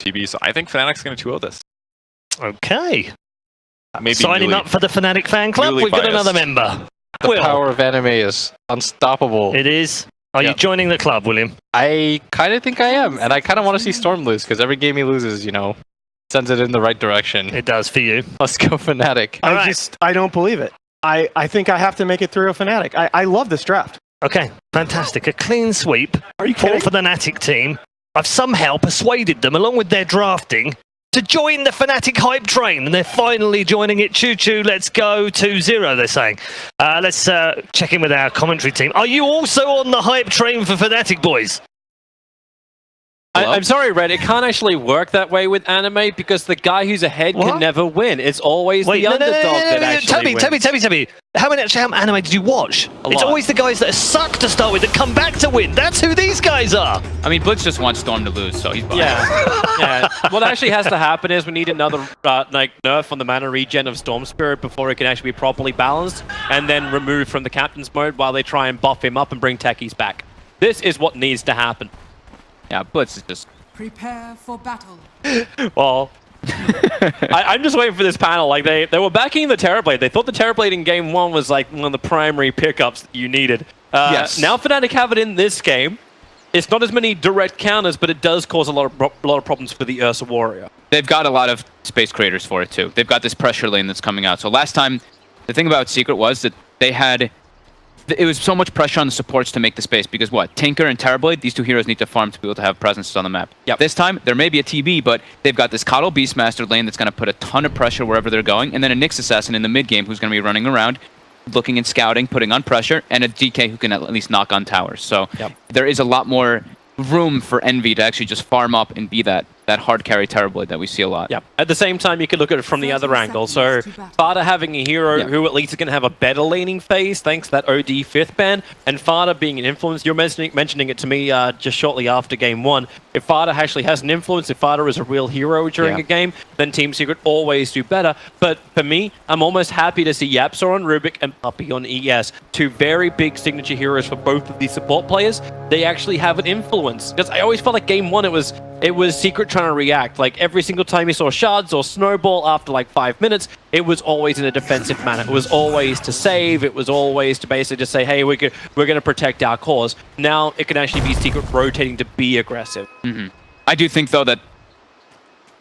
TB, so I think Fnatic's going to 2-0 this. Okay. Maybe Signing up for the Fnatic fan club, we've got another member. The power of anime is unstoppable. It is. Are you joining the club, William? I kind of think I am, and I kind of want to see Storm lose, because every game he loses, you know, sends it in the right direction. It does for you. Let's go Fnatic. I don't believe it. I think I have to make it through a Fnatic. I love this draft. Okay, fantastic. A clean sweep. Are you kidding? For the Fnatic team. I've somehow persuaded them, along with their drafting, to join the Fnatic hype train, and they're finally joining it. Choo-choo, let's go 2-0, they're saying. Let's check in with our commentary team. Are you also on the hype train for Fnatic, boys? I'm sorry, Red, it can't actually work that way with anime because the guy who's ahead can never win. It's always the underdog that actually wins. Tell me. How many anime did you watch? It's always the guys that suck to start with that come back to win. That's who these guys are. I mean, Blitz just wants Storm to lose, so he's fine. Yeah. What actually has to happen is we need another nerf on the mana regen of Storm Spirit before it can actually be properly balanced, and then removed from the captain's mode while they try and buff him up and bring techies back. This is what needs to happen. Yeah, Blitz is just... Prepare for battle. Well, I'm just waiting for this panel. Like they were backing the Terrorblade. They thought the Terrorblade in game 1 was like one of the primary pickups that you needed. Yes. Now Fnatic have it in this game. It's not as many direct counters, but it does cause a lot of problems for the Ursa Warrior. They've got a lot of space creators for it, too. They've got this pressure lane that's coming out. So last time, the thing about Secret was that they had... It was so much pressure on the supports to make the space because what? Tinker and Terrorblade, these two heroes need to farm to be able to have presences on the map. Yep. This time, there may be a TB, but they've got this Coddle Beastmaster lane that's going to put a ton of pressure wherever they're going, and then a Nyx Assassin in the mid game who's going to be running around, looking and scouting, putting on pressure, and a DK who can at least knock on towers. So there is a lot more room for Envy to actually just farm up and be that hard carry Terrorblade that we see a lot. Yeah. At the same time, you could look at it from the other angle. So Fada having a hero who at least is going to have a better laning phase thanks to that OD 5th ban, and Fada being an influence. You're mentioning it to me just shortly after game 1. If Fada actually has an influence, if Fada is a real hero during a game, then Team Secret always do better. But for me, I'm almost happy to see Yapsor on Rubik and Puppey on ES. Two very big signature heroes for both of these support players. They actually have an influence. Because I always felt like game 1, it was Secret trying to react. Like every single time you saw Shards or Snowball after like 5 minutes, it was always in a defensive manner. It was always to save. It was always to basically just say, hey, we're going to protect our cause. Now it can actually be Secret rotating to be aggressive. I do think, though, that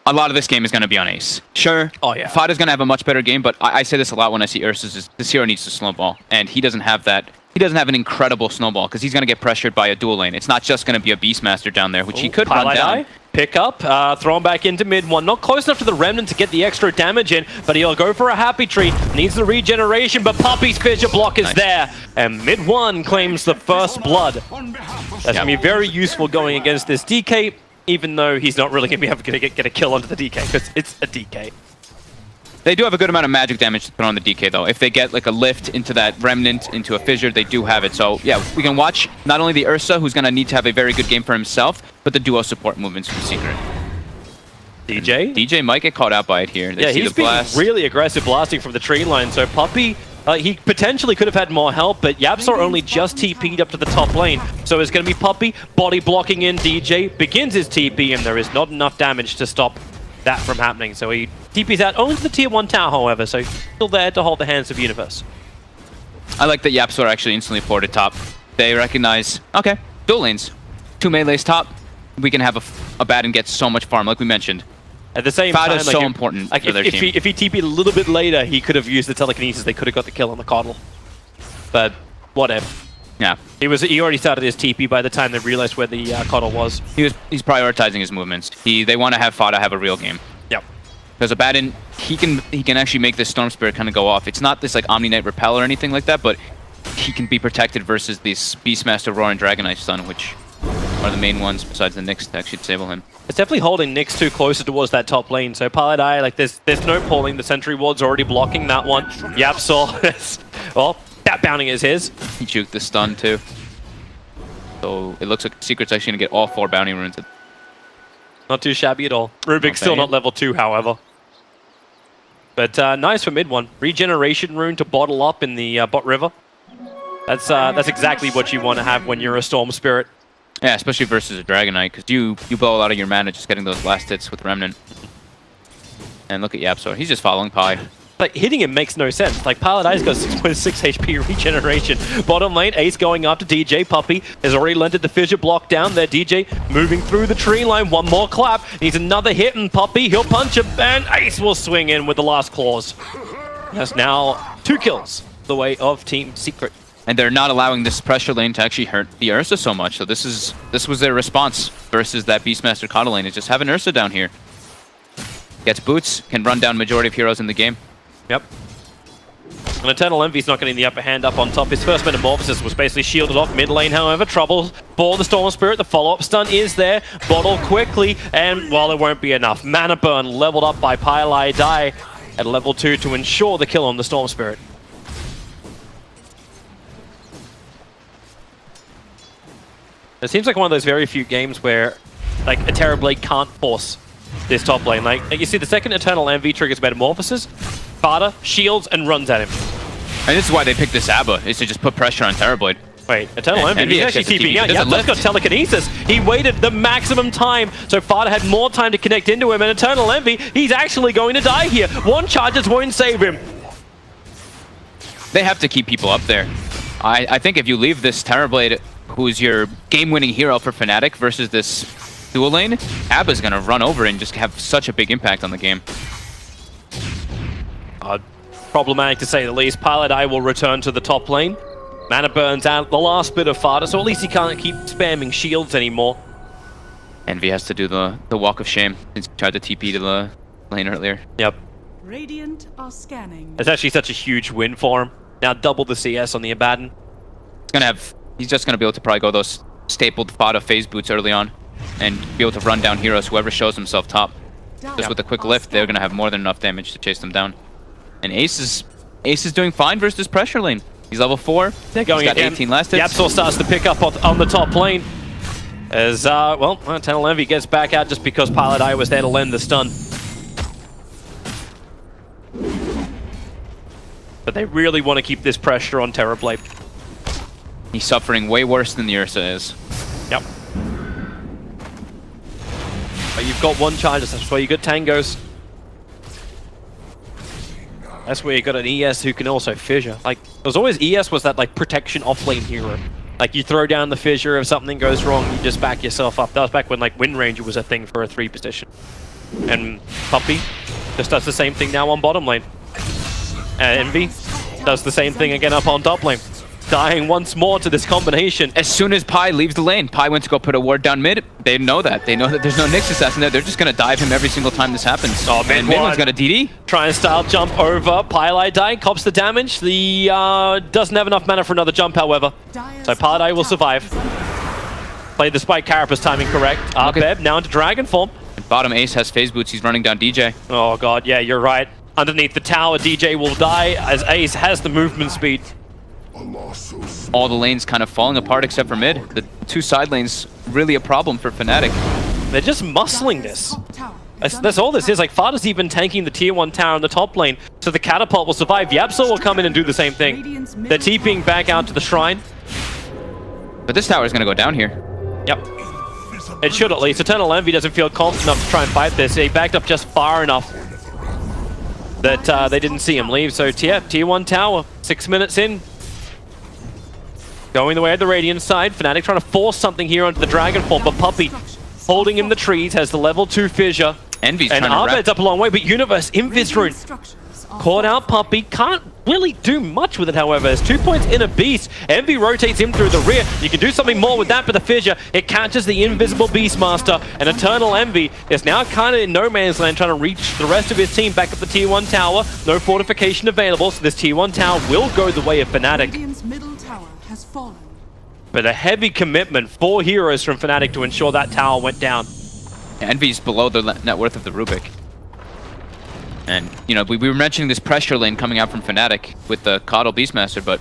a lot of this game is going to be on Ace. Sure, Fada's going to have a much better game, but I say this a lot when I see Ursus. This hero needs to snowball, and he doesn't have that. He doesn't have an incredible snowball because he's going to get pressured by a dual lane. It's not just going to be a Beastmaster down there, which he could run down. Pick up, throw him back into mid 1. Not close enough to the Remnant to get the extra damage in, but he'll go for a Happy Tree. Needs the regeneration, but Puppey's Fissure Block is there. And mid 1 claims the first blood. That's going to be very useful going against this DK, even though he's not really going to be able to get a kill onto the DK, because it's a DK. They do have a good amount of magic damage to put on the DK, though. If they get like a lift into that Remnant, into a Fissure, they do have it. So, yeah, we can watch not only the Ursa, who's going to need to have a very good game for himself, but the duo support movements from Secret. DJ might get caught out by it here. They see he's the blast. been really aggressive blasting from the tree line. So Puppey, he potentially could have had more help, but Yapsor only just TP'd up to the top lane. So it's going to be Puppey body blocking in. DJ begins his TP, and there is not enough damage to stop that from happening. So he TP's out only to the tier 1 tower, however, so he's still there to hold the hands of Universe. I like that Yapsor actually instantly ported top. They recognize, okay, dual lanes. 2 melees top. We can have a bat and get so much farm, like we mentioned. At the same Fada time, is so important for their team. If he TP'd a little bit later, he could have used the telekinesis. They could have got the kill on the Coddle. But whatever. Yeah. He already started his TP by the time they realized where the Coddle was. He's prioritizing his movements. They want to have Fada have a real game. Yep. Because Abaddon, he can actually make this Storm Spirit kind of go off. It's not this like Omni Knight Repel or anything like that, but he can be protected versus this Beastmaster Roar and Dragon Knife Stun, which are the main ones besides the Nyx to actually disable him. It's definitely holding Nyx too closer towards that top lane. So Paladai, like there's no pulling. The Sentry Ward's already blocking that one. Yapsor, well, that bounding is his. He juked the stun too. So it looks like Secret's actually gonna get all 4 bounty runes. Not too shabby at all. Rubik's still not level 2, however. But nice for mid 1. Regeneration rune to bottle up in the bot river. That's exactly what you want to have when you're a Storm Spirit. Yeah, especially versus a Dragon Knight, because you blow a lot of your mana just getting those last hits with Remnant. And look at Yapso, he's just following Pi. Like, hitting him makes no sense. Like, Paladin's got 6.6 HP regeneration. Bottom lane, Ace going after DJ. Puppey has already lented the fissure block down there. DJ moving through the tree line. One more clap. Needs another hit, and Puppey, he'll punch him, and Ace will swing in with the last claws. That's now 2 kills the way of Team Secret. And they're not allowing this pressure lane to actually hurt the Ursa so much. So this was their response versus that Beastmaster Coddle lane, is just have an Ursa down here. Gets boots, can run down majority of heroes in the game. Yep. And Eternal Envy's not getting the upper hand up on top. His first Metamorphosis was basically shielded off mid lane, however. Trouble for the Storm Spirit. The follow-up stun is there. Bottle quickly, and while it won't be enough, Mana Burn leveled up by Pylai Dai at level 2 to ensure the kill on the Storm Spirit. It seems like one of those very few games where, like, a Terrorblade can't force this top lane. Like, you see, the second Eternal Envy triggers Metamorphosis, Fada shields and runs at him. And this is why they picked this Abba, is to just put pressure on Terrorblade. Wait, Eternal Envy, Envy he's actually actually TPing out. doesn't Yeah, that's lift. got telekinesis. He waited the maximum time, so Fada had more time to connect into him, and Eternal Envy, he's actually going to die here. One charges won't save him. They have to keep people up there. I think if you leave this Terrorblade, who's your game-winning hero for Fnatic, versus this dual lane, Abba's gonna run over and just have such a big impact on the game. Problematic to say the least. Paladai will return to the top lane. Mana burns out the last bit of Fada, so at least he can't keep spamming shields anymore. Envy has to do the walk of shame since he tried to TP to the lane earlier. Yep. Radiant are scanning. It's actually such a huge win for him. Now double the CS on the Abaddon. He's just gonna be able to probably go those stapled Fada phase boots early on and be able to run down heroes, whoever shows himself top. Just with a quick lift, they're gonna have more than enough damage to chase them down. And Ace is doing fine versus pressure lane. He's level 4. They're going He's got again. 18 last hits. Yapsor starts to pick up on the top lane. As, Eternal Envy gets back out just because Paladai was there to lend the stun. But they really want to keep this pressure on Terrorblade. He's suffering way worse than the Ursa is. Yep. But you've got one charge, that's why you got Tangos. That's where you got an ES who can also fissure. Like, there's always ES was that, like, protection off-lane hero. Like, you throw down the fissure, if something goes wrong, you just back yourself up. That was back when, like, Wind Ranger was a thing for a 3 position. And Puppey just does the same thing now on bottom lane. And Envy does the same thing again up on top lane. Dying once more to this combination. As soon as Pi leaves the lane, Pi went to go put a ward down mid. They know that. They know that there's no Nyx assassin there. They're just going to dive him every single time this happens. Oh, and mid one's got a DD. Try and style jump over. Pylai dying, cops the damage. The doesn't have enough mana for another jump, however. So Paladai will survive. Played the Spike Carapace timing correct. Beb now into Dragon form. Bottom Ace has phase boots. He's running down DJ. Oh god, yeah, you're right. Underneath the tower, DJ will die as Ace has the movement speed. All the lanes kind of falling apart except for mid. The 2 side lanes really a problem for Fnatic. They're just muscling this. That's all this is. Like, Fada's even tanking the tier 1 tower in the top lane, so the catapult will survive. Yapso will come in and do the same thing. They're TPing back out to the shrine. But this tower is going to go down here. Yep. It should at least. Eternal Envy doesn't feel confident enough to try and fight this. He backed up just far enough that they didn't see him leave. So tier 1 tower, 6 minutes in. Going the way of the Radiant side. Fnatic trying to force something here onto the Dragon form, but Puppey holding in the trees, has the level 2 fissure. Envy's and trying to Arbed's up a long way, but Universe, Invis Rune. Caught out Puppey, can't really do much with it, however. There's 2 points in a beast. Envy rotates him through the rear. You can do something more with that, but the fissure, it catches the invisible Beastmaster, and Eternal Envy is now kind of in no man's land trying to reach the rest of his team back up the tier 1 tower. No fortification available, so this tier 1 tower will go the way of Fnatic. Radiant's middle tower has fallen. But a heavy commitment, 4 heroes from Fnatic to ensure that tower went down. Envy's below the net worth of the Rubik. And, you know, we were mentioning this pressure lane coming out from Fnatic with the Coddle Beastmaster, but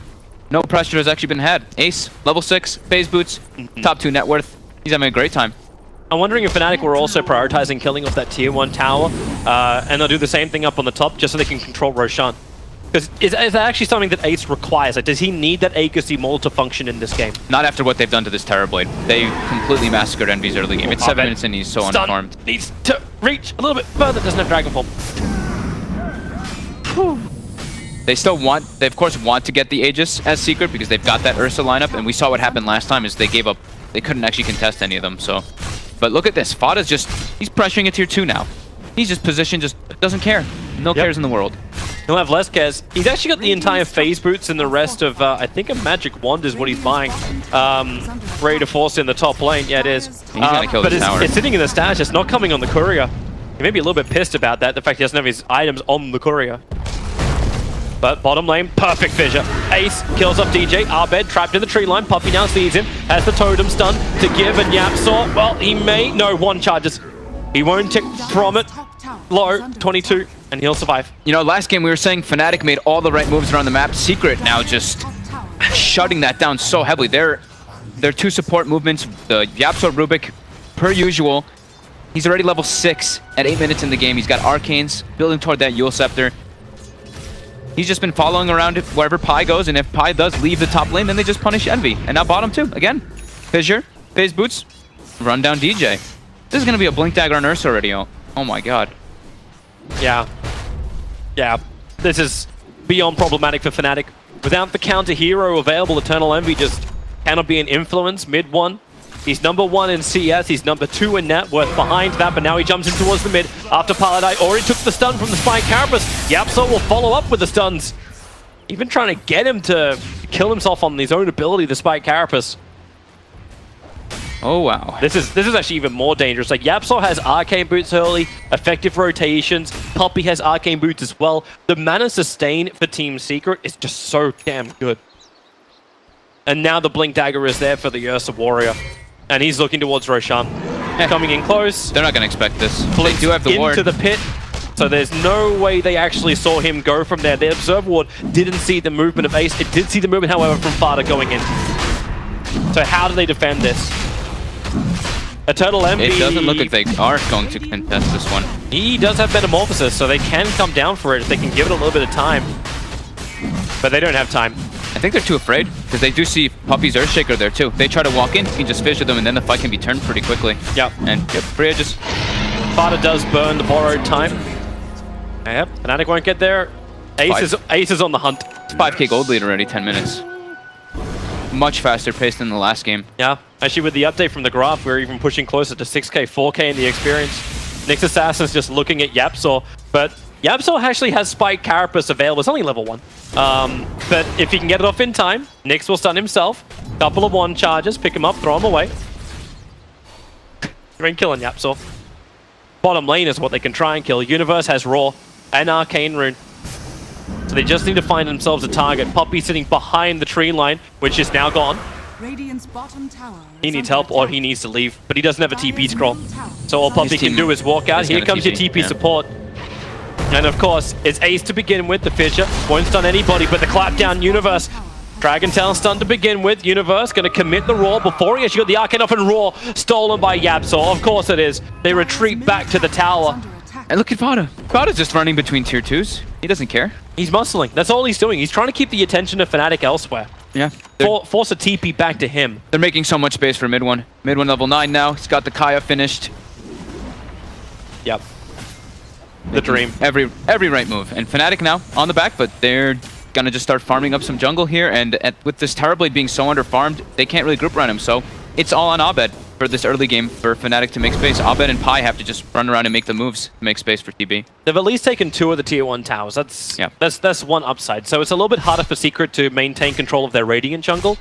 no pressure has actually been had. Ace, level 6, phase boots, top 2 net worth. He's having a great time. I'm wondering if Fnatic were also prioritizing killing off that tier 1 tower, and they'll do the same thing up on the top just so they can control Roshan. Because is that actually something that Ace requires? Like, does he need that Aegis model to function in this game? Not after what they've done to this Terrorblade. They completely massacred Envy's early game. It's 7 minutes and he's so Stun unarmed. needs to reach a little bit further. Doesn't have Dragonfall. They still want, they of course want to get the Aegis as secret because they've got that Ursa lineup, and we saw what happened last time is they gave up. They couldn't actually contest any of them, so. But look at this, Fada's just, he's pressuring a tier 2 now. He's just positioned, just doesn't care. No cares in the world. He'll have less cares. He's actually got the entire phase boots and the rest of, I think a magic wand is what he's buying. Ready to force in the top lane. Yeah, it is. He's gonna kill but this tower. It's sitting in the stash. It's not coming on the courier. He may be a little bit pissed about that, the fact he doesn't have his items on the courier. But bottom lane, perfect fissure. Ace kills off DJ. Abed trapped in the tree line. Puppy now sees him. Has the totem stun to give, and Yapsaw, well, he may... No, one charges. He won't tick from it. Low, 22, and he'll survive. You know, last game we were saying Fnatic made all the right moves around the map. Secret now just shutting that down so heavily. Their 2 support movements, the Yapsaw Rubik, per usual. He's already level 6 at 8 minutes in the game. He's got Arcanes, building toward that Yule Scepter. He's just been following around wherever Pi goes, and if Pi does leave the top lane, then they just punish Envy. And now bottom 2, again. Fissure, phase boots, run down DJ. This is going to be a Blink Dagger on Ursa already. Oh my god. Yeah. Yeah. This is beyond problematic for Fnatic. Without the counter hero available, Eternal Envy just cannot be an influence. Mid 1. He's number 1 in CS. He's number 2 in net worth behind that, but now he jumps in towards the mid after Paladai already took the stun from the Spike Carapace. Yapsaw will follow up with the stuns. Even trying to get him to kill himself on his own ability, the Spike Carapace. Oh wow. This is actually even more dangerous. Like, Yapsaw has Arcane Boots early, effective rotations. Puppy has Arcane Boots as well. The mana sustain for Team Secret is just so damn good. And now the Blink Dagger is there for the Ursa Warrior. And he's looking towards Roshan. Coming in close. They're not going to expect this. They do have the ward. Into the pit. So there's no way they actually saw him go from there. The Observer Ward didn't see the movement of Ace. It did see the movement, however, from Fada going in. So how do they defend this? Eternal Envy... It doesn't look like they are going to contest this one. He does have Metamorphosis, so they can come down for it if they can give it a little bit of time. But they don't have time. I think they're too afraid, because they do see Puppy's Earthshaker there too. They try to walk in, you can just fissure them, and then the fight can be turned pretty quickly. Yep. And Freya just... Fada does burn the borrowed time. Yep, Fnatic won't get there. Ace is on the hunt. It's 5k gold lead already, 10 minutes. Much faster pace than the last game. Yeah, actually with the update from the graph, we're even pushing closer to 6k, 4k in the experience. Nyx Assassin's just looking at Yapsaw, but Yapsaw actually has Spike Carapace available. It's only level 1. But if he can get it off in time, Nyx will stun himself. Couple of 1 charges, pick him up, throw him away. They're killing Yapsaw. Bottom lane is what they can try and kill. Universe has Raw and Arcane Rune. So they just need to find themselves a target. Puppy sitting behind the tree line, which is now gone. Radiant's bottom tower He needs help or he needs to leave, but he doesn't have a TP scroll. So all Puppy can do is walk out. Here comes your TP support. And of course, it's Ace to begin with. The Fissure won't stun anybody, but the clapdown Universe. Dragon Tail stun to begin with. Universe going to commit the Raw before he actually got the Arcane off, and Raw stolen by Yapsaw. Of course it is. They retreat back to the tower. And look at Fada. Fada's just running between tier 2s. He doesn't care. He's muscling. That's all he's doing. He's trying to keep the attention of Fnatic elsewhere. Yeah. Force a TP back to him. They're making so much space for mid 1. Mid 1 level 9 now. He's got the Kaya finished. Yep. The dream. Every right move. And Fnatic now on the back, but they're gonna just start farming up some jungle here. And with this Terrorblade being so under-farmed, they can't really group run him. So it's all on Abed for this early game for Fnatic to make space. Abed and Pi have to just run around and make the moves to make space for TB. They've at least taken 2 of the tier 1 towers. That's one upside. So it's a little bit harder for Secret to maintain control of their Radiant jungle.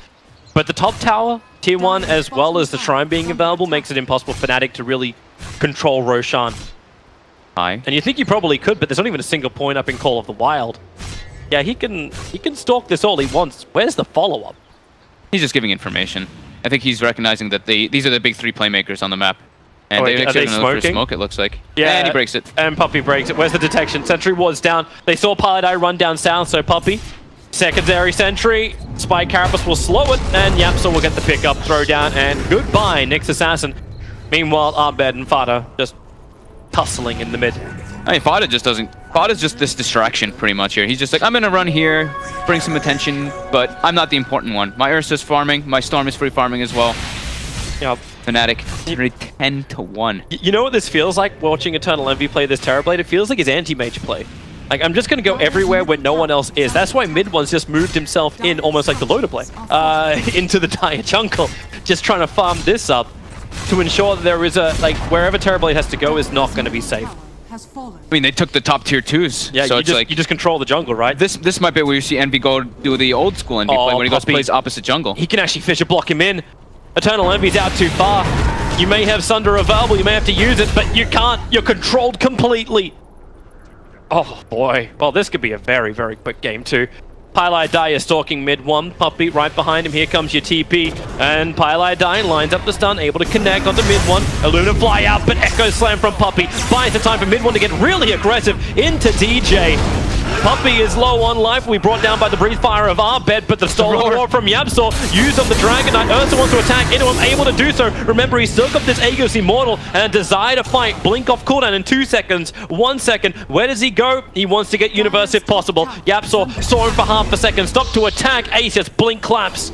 But the top tower, tier 1, as well as the Shrine being available, makes it impossible for Fnatic to really control Roshan. Pi. And you think you probably could, but there's not even a single point up in Call of the Wild. Yeah, he can stalk this all he wants. Where's the follow-up? He's just giving information. I think he's recognizing that these are the big 3 playmakers on the map. And Are they're they going to look for smoking? smoke, it looks like. Yeah, And he breaks it. And Puppy breaks it. Where's the detection? Sentry ward's down. They saw Paladai run down south, so Puppy. Secondary sentry. Spike Carapace will slow it, and Yapsaw will get the pickup, throw down, and goodbye, Nyx Assassin. Meanwhile, Abed and Fada just tussling in the mid. I mean, Fada just doesn't. Fada's just this distraction pretty much here. He's just like, I'm gonna run here, bring some attention, but I'm not the important one. My Ursa's farming, my Storm is free farming as well. Yeah. Fnatic, 10-1. You know what this feels like watching Eternal Envy play this Terrorblade? It feels like his anti-mage play. Like, I'm just going to go everywhere where no one else is. That's why Mid-One's just moved himself in almost like the Loader play into the dire jungle, just trying to farm this up to ensure that there is a, like, wherever Terrorblade has to go is not going to be safe. Has fallen. I mean, they took the top tier 2s. Yeah, so you it's just, like you just control the jungle, right? this might be where you see Envy go do the old school Envy play when he goes Poppy. plays opposite jungle. He can actually Fissure block him in. Eternal Envy's out too far. You may have Sunder available, you may have to use it, but you can't. You're controlled completely. Oh boy. Well, this could be a very, very quick game too. Pylai Dai is stalking mid-1. Puppy right behind him. Here comes your TP. And Pylai Dai lines up the stun, able to connect onto mid-1. Illuna fly out, but Echo Slam from Puppy buys the time for mid-1 to get really aggressive into DJ. Puppy is low on life. We brought down by the breathe fire of Arbed, but the stolen roar from Yapsor used on the Dragon Knight. Ursa wants to attack into him, able to do so. Remember, he's still got this Aegis Immortal and a desire to fight. Blink off cooldown in 2 seconds. 1 second. Where does he go? He wants to get Universe if possible. Yapsor saw him for half a second. Stop to attack. Ace just blink claps.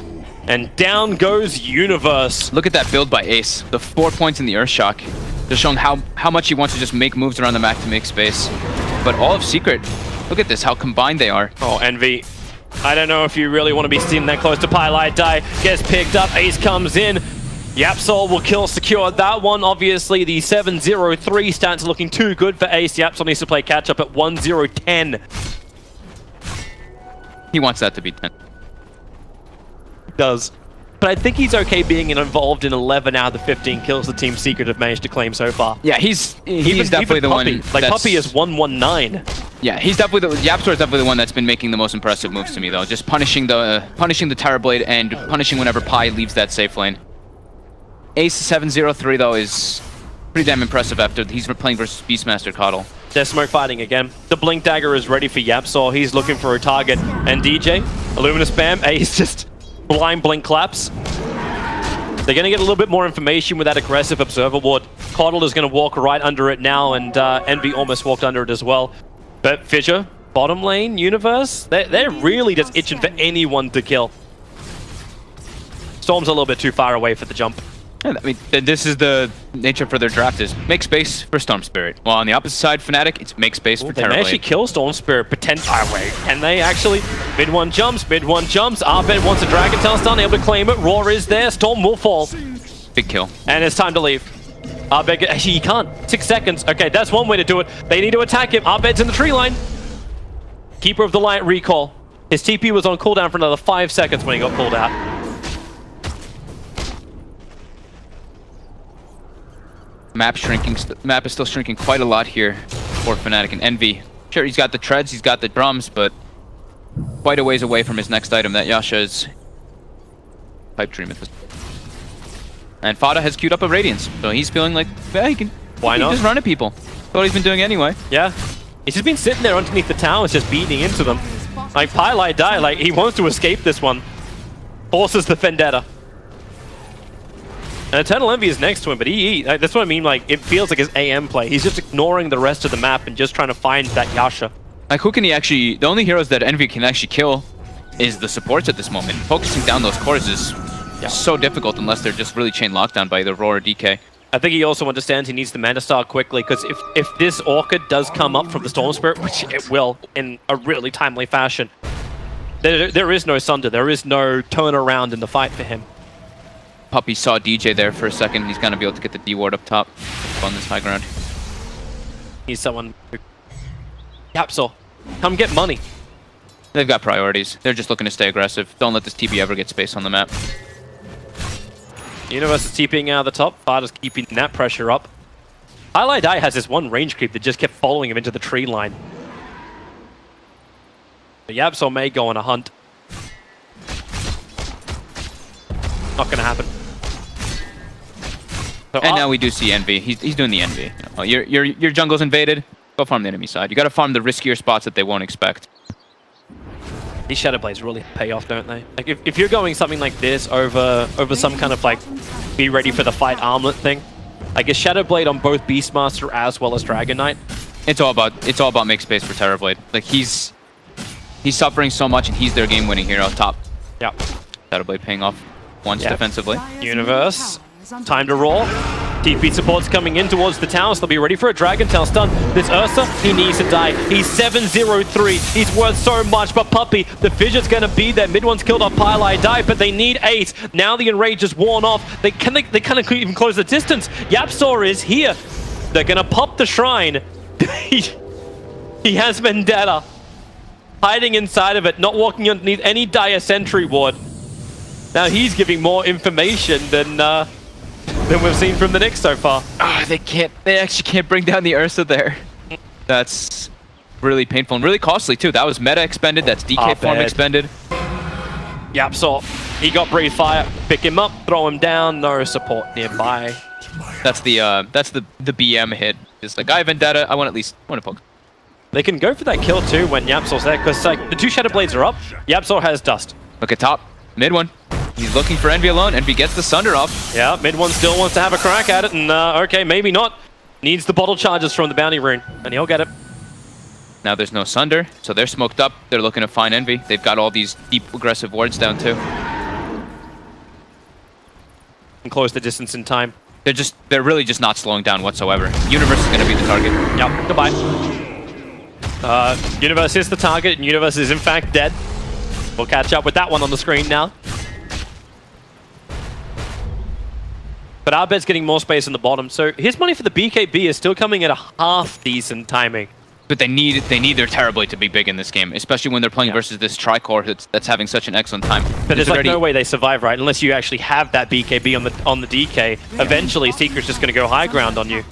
And down goes Universe. Look at that build by Ace. The 4 points in the Earthshock. Just showing how much he wants to just make moves around the map to make space. But all of Secret, look at this, how combined they are. Oh, Envy. I don't know if you really want to be seen that close to Pylai Dai. Gets picked up. Ace comes in. Yapsol will kill secure that one. Obviously, the 7-0-3 stats are looking too good for Ace. Yapsol needs to play catch up at 1-0-10. He wants that to be 10. Does. But I think he's okay being involved in 11 out of the 15 kills the Team Secret have managed to claim so far. Yeah, he's definitely the Puppy. one. Like, Puppy is 1-1-9. Yeah, he's definitely Yapsor is definitely the one that's been making the most impressive moves to me, though. Just punishing the Terrorblade and punishing whenever Pi leaves that safe lane. Ace 7-0-3 though is pretty damn impressive after he's playing versus Beastmaster Coddle. They're smoke fighting again. The Blink Dagger is ready for Yapsor. He's looking for a target. And DJ, Illumina spam. Ace just blind blink claps. They're going to get a little bit more information with that aggressive Observer Ward. Coddle is going to walk right under it now, and Envy almost walked under it as well. But Fissure, bottom lane, Universe, they're really just itching for anyone to kill. Storm's a little bit too far away for the jump. Yeah, I mean, this is the nature for their draft is make space for Storm Spirit. While on the opposite side, Fnatic, it's make space for They may actually Terrorblade. kill Storm Spirit, wait, can they actually? Mid-1 jumps, Arbed wants a Dragon Tail stun, able to claim it. Roar is there, Storm will fall. Big kill. And it's time to leave. Arbed, actually, he can't. 6 seconds. Okay, that's one way to do it. They need to attack him. Arbed's in the tree line. Keeper of the Light recall. His TP was on cooldown for another 5 seconds when he got pulled out. Map is still shrinking quite a lot here for Fnatic and Envy. Sure, he's got the treads, he's got the drums, but quite a ways away from his next item. That Yasha is pipe dream at this point. And Fada has queued up a Radiance, so he's feeling like, yeah, he can just run at people. That's what he's been doing anyway. Yeah. He's just been sitting there underneath the towers, just beating into them. Like, Pylai Dai, like, he wants to escape this one. Forces the Vendetta. And Eternal Envy is next to him, but that's what I mean, like, it feels like his AM play. He's just ignoring the rest of the map and just trying to find that Yasha. Like, who can he actually... The only heroes that Envy can actually kill is the supports at this moment. Focusing down those cores is so difficult unless they're just really chain lockdown by either Roar or DK. I think he also understands he needs the Mana Star quickly, because if this Orchid does come up from the Storm Spirit, which it will in a really timely fashion, there is no Sunder, there is no turnaround in the fight for him. Puppy saw DJ there for a second. He's going to be able to get the D-ward up top on this high ground. He's someone who... Yapsol, come get money. They've got priorities. They're just looking to stay aggressive. Don't let this TP ever get space on the map. Universe is TPing out of the top. Fada's keeping that pressure up. Pylai Dai has this one range creep that just kept following him into the tree line. But Yapsol may go on a hunt. Not gonna happen. So And now we do see Envy. He's doing the Envy. Oh, your jungle's invaded. Go farm the enemy side. You got to farm the riskier spots that they won't expect. these Shadow Blades really pay off, don't they? Like if you're going something like this over some kind of like be ready for the fight armlet thing, I guess Shadowblade on both Beastmaster as well as Dragon Knight. It's all about make space for Terrorblade. Like he's suffering so much, and he's their game-winning hero top. Yeah. Shadowblade paying off once defensively. Universe, time to roll. TP support's coming in towards the towers. They'll be ready for a Dragon Tail stun. This Ursa, he needs to die. He's 7-0-3. He's worth so much, but Puppey, the Fidget's gonna be there. Mid one's killed off Pile die, but they need Ace. Now the Enrage is worn off. They kind of even close the distance. YapzOr is here. They're gonna pop the shrine. He has Vendetta. Hiding inside of it, not walking underneath any dire sentry ward. Now he's giving more information than we've seen from the Knicks so far. Oh, they actually can't bring down the Ursa there. That's really painful and really costly too. That was meta expended, that's DK form expended. YapzOr, he got Breathe Fire. Pick him up, throw him down, no support nearby. That's the BM hit. It's like, I have Vendetta, I want to poke. They can go for that kill too when YapzOr's there, because like, the two Shadowblades are up, YapzOr has Dust. Look at top, mid one. He's looking for Envy alone. Envy gets the Sunder off. Yeah, mid one still wants to have a crack at it, and okay, maybe not. Needs the bottle charges from the bounty rune, and he'll get it. Now there's no Sunder, so they're smoked up. They're looking to find Envy. They've got all these deep aggressive wards down too. And close the distance in time. They're really just not slowing down whatsoever. Universe is gonna be the target. Yep, goodbye. Universe is the target, and Universe is in fact dead. We'll catch up with that one on the screen now. But Abed's getting more space in the bottom, so his money for the BKB is still coming at a half-decent timing. But they need their Terrorblade to be big in this game, especially when they're playing versus this Tricore that's having such an excellent time. But there's like no way they survive, right? Unless you actually have that BKB on the DK. Eventually, Secret's just going to go high ground on you.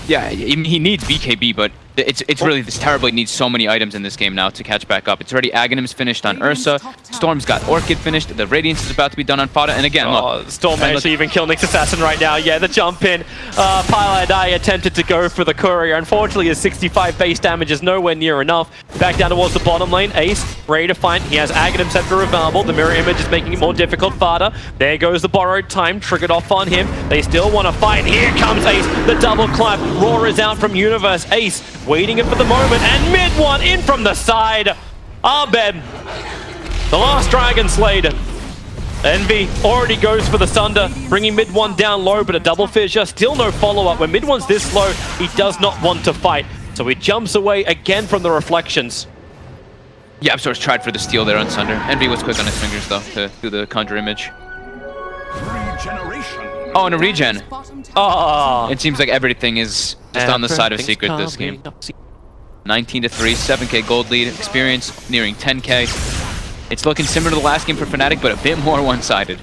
Yeah, he needs BKB, but it's really, this Terrorblade needs so many items in this game now to catch back up. It's already Aghanim's finished on Ursa, Storm's got Orchid finished, the Radiance is about to be done on Fada, and again, look. Storm managed to even kill Nyx Assassin right now. Yeah, the jump in. Pile attempted to go for the Courier. Unfortunately, his 65 base damage is nowhere near enough. Back down towards the bottom lane. Ace, ready to fight. He has Aghanim set for available. The mirror image is making it more difficult. Fada, there goes the borrowed time, triggered off on him. They still want to fight. Here comes Ace, the double clap. Roar is out from Universe. Ace, waiting for the moment, and mid one in from the side. Abed, the last dragon slayed. Envy already goes for the Sunder, bringing mid one down low, but a double fissure, still no follow-up. When mid one's this low, he does not want to fight, so he jumps away again from the reflections. YapzOr's tried for the steal there on Sunder. Envy was quick on his fingers though to do the conjure image. Oh, and a regen. Ah, It seems like everything is just on the side of Secret this game. 19-3, 7k gold lead, experience nearing 10k. It's looking similar to the last game for Fnatic, but a bit more one-sided.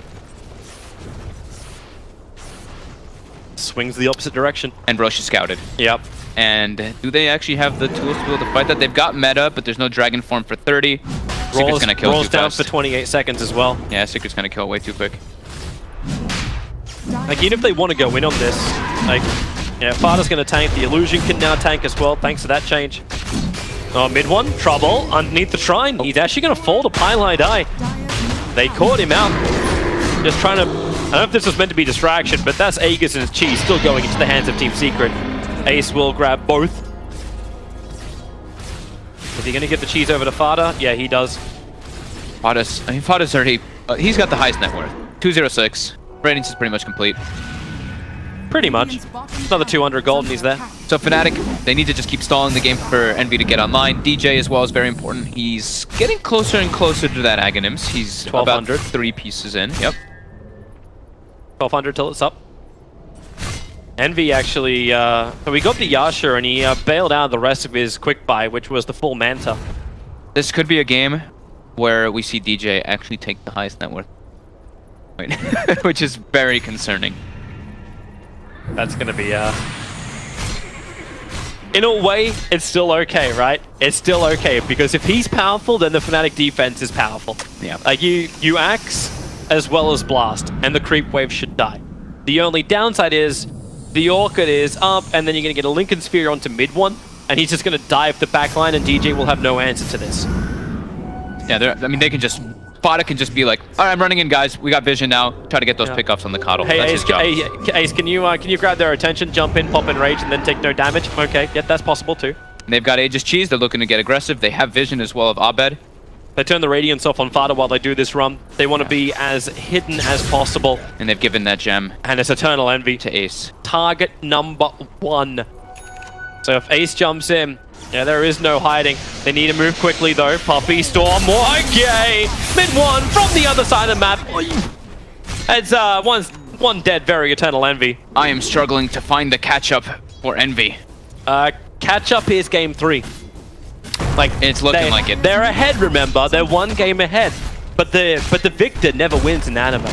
swings the opposite direction. And Roche is scouted. Yep. And do they actually have the tools to be able to fight that? They've got meta, but there's no dragon form for 30. Secret's gonna kill rolls too down fast. for 28 seconds as well. Yeah, Secret's gonna kill way too quick. Like, even if they want to go in on this, like, yeah, Fada's going to tank. The Illusion can now tank as well, thanks to that change. Oh, mid one, trouble underneath the shrine. He's actually going to fall to Pile Die. They caught him out. Just trying to, I don't know if this was meant to be distraction, but that's Aegis and his Chi still going into the hands of Team Secret. Ace will grab both. Is he going to get the cheese over to Fada? Yeah, he does. Fada's already, he's got the highest net worth. 206. Radiance is pretty much complete. Pretty much. Another 200 gold and he's there. So Fnatic, they need to just keep stalling the game for Envy to get online. DJ as well is very important. He's getting closer and closer to that Aghanims. He's 1200. about 3 pieces in. Yep. 1200 till it's up. Envy actually, so we got the Yasha and he bailed out the rest of his quick buy, which was the full Manta. This could be a game where we see DJ actually take the highest net worth. Wait, which is very concerning. That's gonna be, in a way, it's still okay, right? It's still okay, because if he's powerful, then the Fnatic defense is powerful. Yeah. Like, you Axe as well as Blast, and the creep wave should die. The only downside is, the Orchid is up, and then you're gonna get a Lincoln Sphere onto mid one, and he's just gonna dive the backline, and DJ will have no answer to this. Yeah, I mean, they can just Fada can just be like, all right, I'm running in, guys. We got vision now. Try to get those pickoffs on the Coddle. Hey, That's Ace, his job. Ace, can you grab their attention, jump in, pop in rage, and then take no damage? Okay, yeah, that's possible too. And they've got Aegis Cheese. They're looking to get aggressive. They have vision as well of Abed. They turn the Radiance off on Fada while they do this run. They want to be as hidden as possible. And they've given that gem And it's Eternal Envy. to Ace. Target number 1. So if Ace jumps in, yeah, there is no hiding. They need to move quickly though. Puppy Storm, okay! Mid 1 from the other side of the map. It's one dead, very Eternal Envy. I am struggling to find the catch-up for Envy. Catch up is game 3. Like It's looking like it. They're ahead, remember? They're 1 game ahead. But the victor never wins in anime.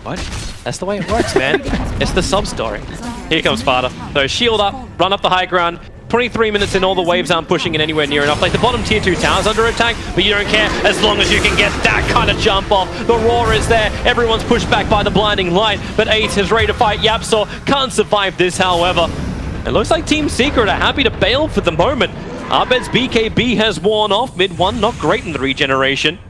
What? That's the way it works, man. It's the sub-story. Here comes Fada. So shield up, run up the high ground. 23 minutes in, all the waves aren't pushing it anywhere near enough. Like the bottom tier 2 towers under attack, but you don't care as long as you can get that kind of jump off. The roar is there. Everyone's pushed back by the blinding light, but Ace is ready to fight Yapsaw. Can't survive this, however. It looks like Team Secret are happy to bail for the moment. Abed's BKB has worn off. Mid 1, not great in the regeneration.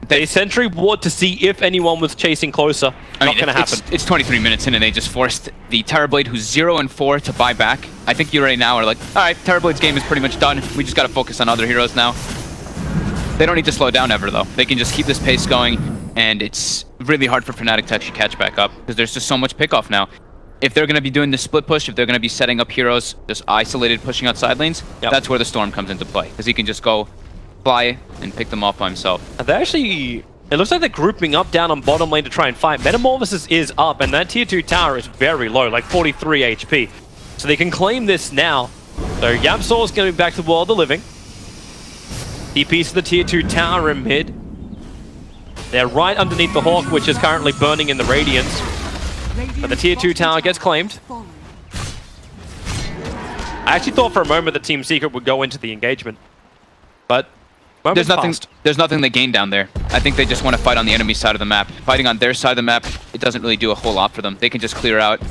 They sentry ward to see if anyone was chasing closer. Not gonna happen. It's 23 minutes in and they just forced the Terrorblade, who's 0 and 4, to buy back. I think you right now are like, all right, Terrorblade's game is pretty much done. We just gotta focus on other heroes now. They don't need to slow down ever though. They can just keep this pace going, and it's really hard for Fnatic to actually catch back up because there's just so much pickoff now. If they're gonna be doing the split push, if they're gonna be setting up heroes just isolated pushing out side lanes, that's where the Storm comes into play because he can just go fly and pick them off by himself. They actually... It looks like they're grouping up down on bottom lane to try and fight. Metamorphosis is up, and that tier 2 tower is very low, like 43 HP. So they can claim this now. So Yapsaw is going to be back to the world of the living. DPs to the tier 2 tower in mid. They're right underneath the Hawk, which is currently burning in the Radiance. But the tier 2 tower gets claimed. I actually thought for a moment that Team Secret would go into the engagement. But there's nothing they gain down there. I think they just want to fight on the enemy side of the map. Fighting on their side of the map, it doesn't really do a whole lot for them. They can just clear out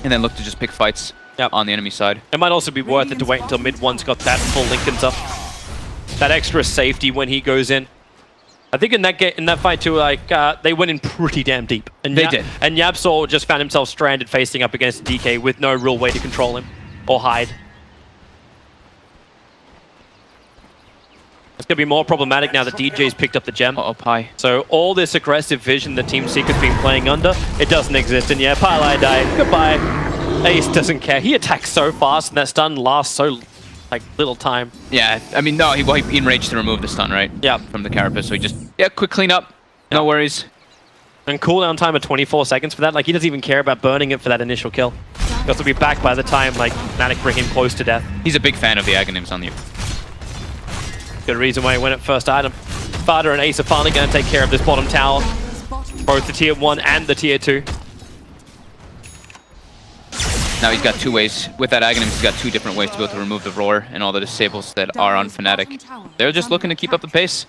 and then look to just pick fights on the enemy side. It might also be worth it to wait until mid 1's got that full Linken's up. That extra safety when he goes in. I think in that fight too, like they went in pretty damn deep. And they did. And Yapsaw just found himself stranded facing up against DK with no real way to control him or hide. It's going to be more problematic now that DJ's picked up the gem. Pi. So all this aggressive vision that Team Secret's been playing under, it doesn't exist. And yeah, Pylai died. Goodbye. Ace doesn't care. He attacks so fast and that stun lasts so like little time. Yeah, I mean, no, he enraged to remove the stun, right? Yeah. From the carapace, so he just, quick cleanup. No worries. And cooldown time of 24 seconds for that. Like, he doesn't even care about burning it for that initial kill. He has to be back by the time, like, Fnatic bring him close to death. He's a big fan of the Aghanims on the... Good reason why he went at first item. Fada and Ace are finally going to take care of this bottom tower. Both the tier 1 and the tier 2. Now he's got 2 ways. With that Aghanim, he's got 2 different ways to be able to remove the roar and all the disables that are on Fnatic. They're just looking to keep up the pace.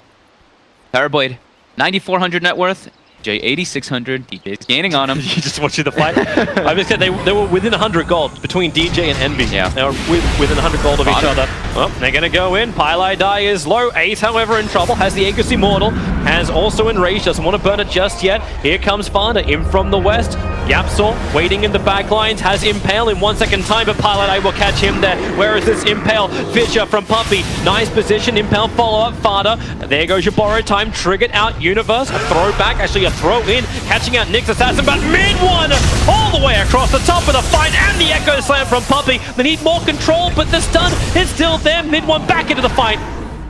Terrorblade, 9,400 net worth. J 8,600. DJ's gaining on him. You just watching the fight. I just said they were within 100 gold between DJ and Envy. Yeah. They were within 100 gold of each other. Well, they're going to go in. Pylai die is low. Ace, however, in trouble. Has the Aegis Immortal. Has also enraged. Doesn't want to burn it just yet. Here comes Fada in from the west. Yapsaw waiting in the back lines. Has Impale in 1 second time, but Pylai will catch him there. Where is this Impale? Fisher from Puppy. Nice position. Impale follow up Fada. There goes your borrowed time. Triggered out Universe. A throw back. Actually, a throw in. Catching out Nyx Assassin, but mid 1 all the way across the top of the fight, and the Echo Slam from Puppy. They need more control, but the stun is still there. Mid 1 back into the fight.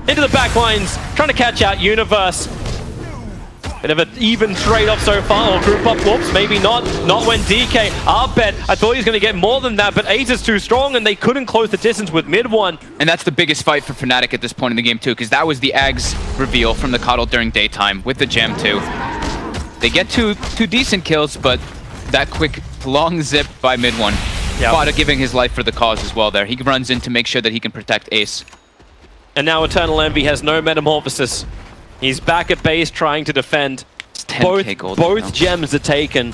Into the back lines. Trying to catch out Universe. Bit of an even trade-off so far, or group up, whoops, maybe not. Not when DK, Abed, I thought he was going to get more than that, but Ace is too strong and they couldn't close the distance with mid 1. And that's the biggest fight for Fnatic at this point in the game too, because that was the Ags reveal from the Coddle during daytime with the gem too. They get two decent kills, but that quick long zip by mid 1. Fada giving his life for the cause as well there. He runs in to make sure that he can protect Ace. And now Eternal Envy has no Metamorphosis. He's back at base trying to defend. Both gems are taken.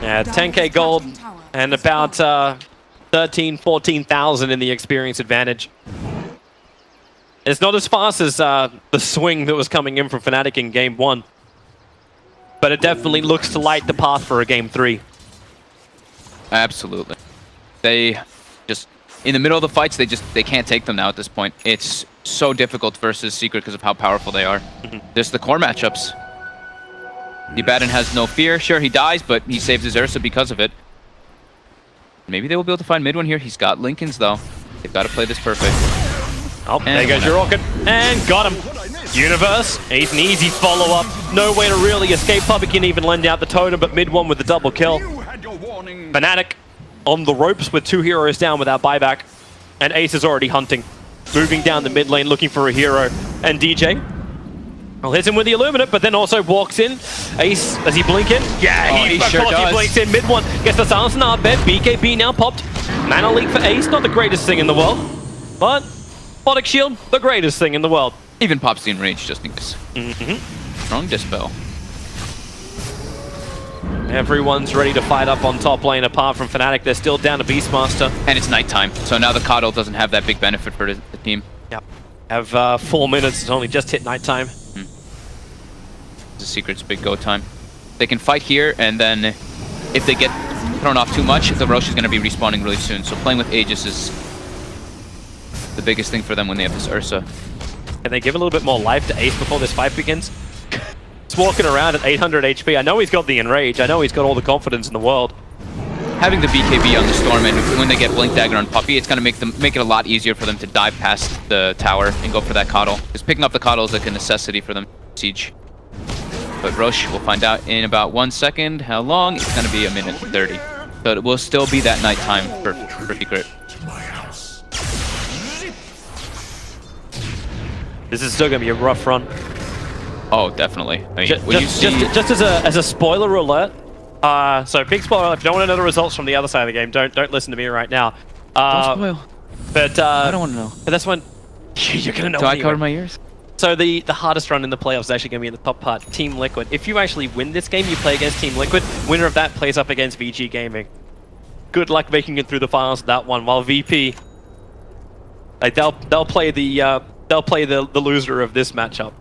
Yeah, 10k gold and about 13,000, 14,000 in the experience advantage. It's not as fast as the swing that was coming in from Fnatic in Game 1. But it definitely looks to light the path for a Game 3. Absolutely. They just, in the middle of the fights, they can't take them now at this point. It's so difficult versus Secret because of how powerful they are. There's the core matchups. Debatten has no fear. Sure, he dies, but he saves his Ursa because of it. Maybe they will be able to find mid one here. He's got Lincolns, though. They've got to play this perfect. Oh, there goes your rocket. And got him. Universe, it's an easy follow-up. No way to really escape. Puppy can even lend out the totem, but mid one with the double kill. Fnatic on the ropes with 2 heroes down without buyback. And Ace is already hunting. Moving down the mid lane, looking for a hero. And DJ, well, hits him with the Illuminate, but then also walks in. Ace, does he blink in? Yeah, he sure does. He blinks in. Mid one gets the silence in our bed. BKB now popped. Mana leak for Ace, not the greatest thing in the world. But Bodic Shield, the greatest thing in the world. Even pops the enrage just in case. Strong dispel. Everyone's ready to fight up on top lane apart from Fnatic. They're still down to Beastmaster. And it's nighttime, so now the Coddle doesn't have that big benefit for the team. Yep. Have 4 minutes. It's only just hit nighttime. The Secret's big go time. They can fight here, and then if they get thrown off too much, the Rosh is going to be respawning really soon. So playing with Aegis is the biggest thing for them when they have this Ursa. Can they give a little bit more life to Ace before this fight begins? He's walking around at 800 HP. I know he's got the enrage. I know he's got all the confidence in the world. Having the BKB on the Storm, and when they get Blink Dagger on Puppy, it's going to make it a lot easier for them to dive past the tower and go for that Coddle. Because picking up the Coddle is like a necessity for them to siege. But Roche, we'll find out in about 1 second how long. It's going to be 1:30. So it will still be that nighttime for Secret. This is still going to be a rough run. Oh, definitely. I mean, Just as a spoiler alert. So big spoiler. If you don't want to know the results from the other side of the game, don't listen to me right now. Don't spoil. But I don't want to know. But that's when you're going to know. Do I anyway. cover my ears? So the hardest run in the playoffs is actually going to be in the top part, Team Liquid. If you actually win this game, you play against Team Liquid. Winner of that plays up against VG Gaming. Good luck making it through the finals of that one. While VP, like they'll play the loser of this matchup.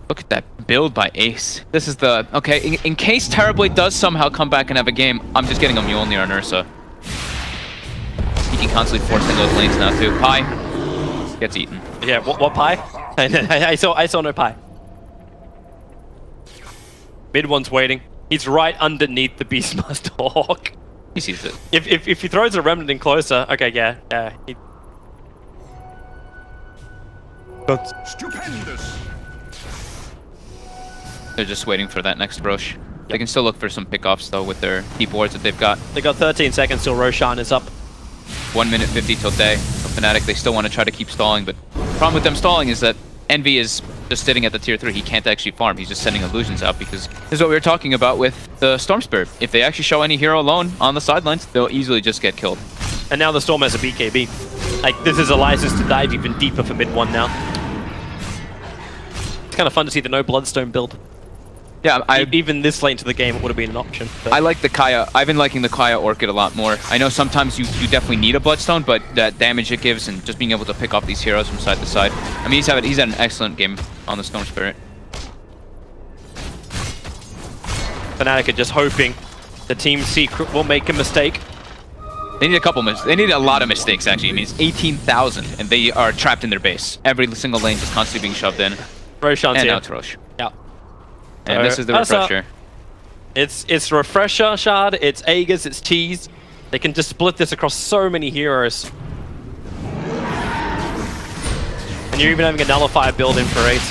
Look at that build by Ace. This is the okay. In case Terrorblade does somehow come back and have a game, I'm just getting a Mjolnir on Ursa. He can constantly force in those lanes now too. Pie gets eaten. Yeah, what pie? I saw no pie. Mid one's waiting. He's right underneath the Beastmaster Hawk. He sees it. If he throws a Remnant in closer, okay, yeah. Stupendous. They're just waiting for that next Roche. They can still look for some pickoffs though with their deep wards that they've got. They got 13 seconds till Roshan is up. 1:50 till day. For Fnatic, they still want to try to keep stalling, but the problem with them stalling is that Envy is just sitting at the tier 3. He can't actually farm. He's just sending illusions out because this is what we were talking about with the Storm Spirit. If they actually show any hero alone on the sidelines, they'll easily just get killed. And now the Storm has a BKB. Like, this is a license to dive even deeper for mid one now. It's kind of fun to see the no Bloodstone build. Yeah, even this late into the game, it would have been an option. But I like the Kaya. I've been liking the Kaya Orchid a lot more. I know sometimes you definitely need a Bloodstone, but that damage it gives and just being able to pick off these heroes from side to side. I mean, he's had an excellent game on the Storm Spirit. Fnatic are just hoping the Team Secret will make a mistake. They need a couple they need a lot of mistakes actually. I mean, it's 18,000 and they are trapped in their base. Every single lane just constantly being shoved in. Roshan's and here. now it's Roche. Yeah. And this is the refresher. It's Refresher Shard, it's Aegis, it's Cheese. They can just split this across so many heroes. And you're even having a Nullifier build in for Ace.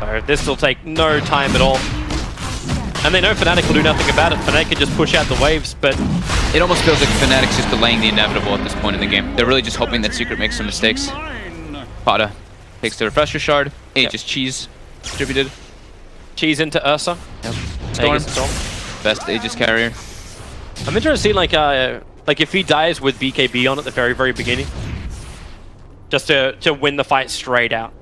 So this will take no time at all. And they know Fnatic will do nothing about it. Fnatic can just push out the waves, but it almost feels like Fnatic's just delaying the inevitable at this point in the game. They're really just hoping that Secret makes some mistakes. Pada takes the Refresher Shard. Aegis Cheese distributed. Cheese into Ursa. Yep. Storm. Best Aegis carrier. I'm interested to see like if he dies with BKB on at the very, very beginning. Just to win the fight straight out.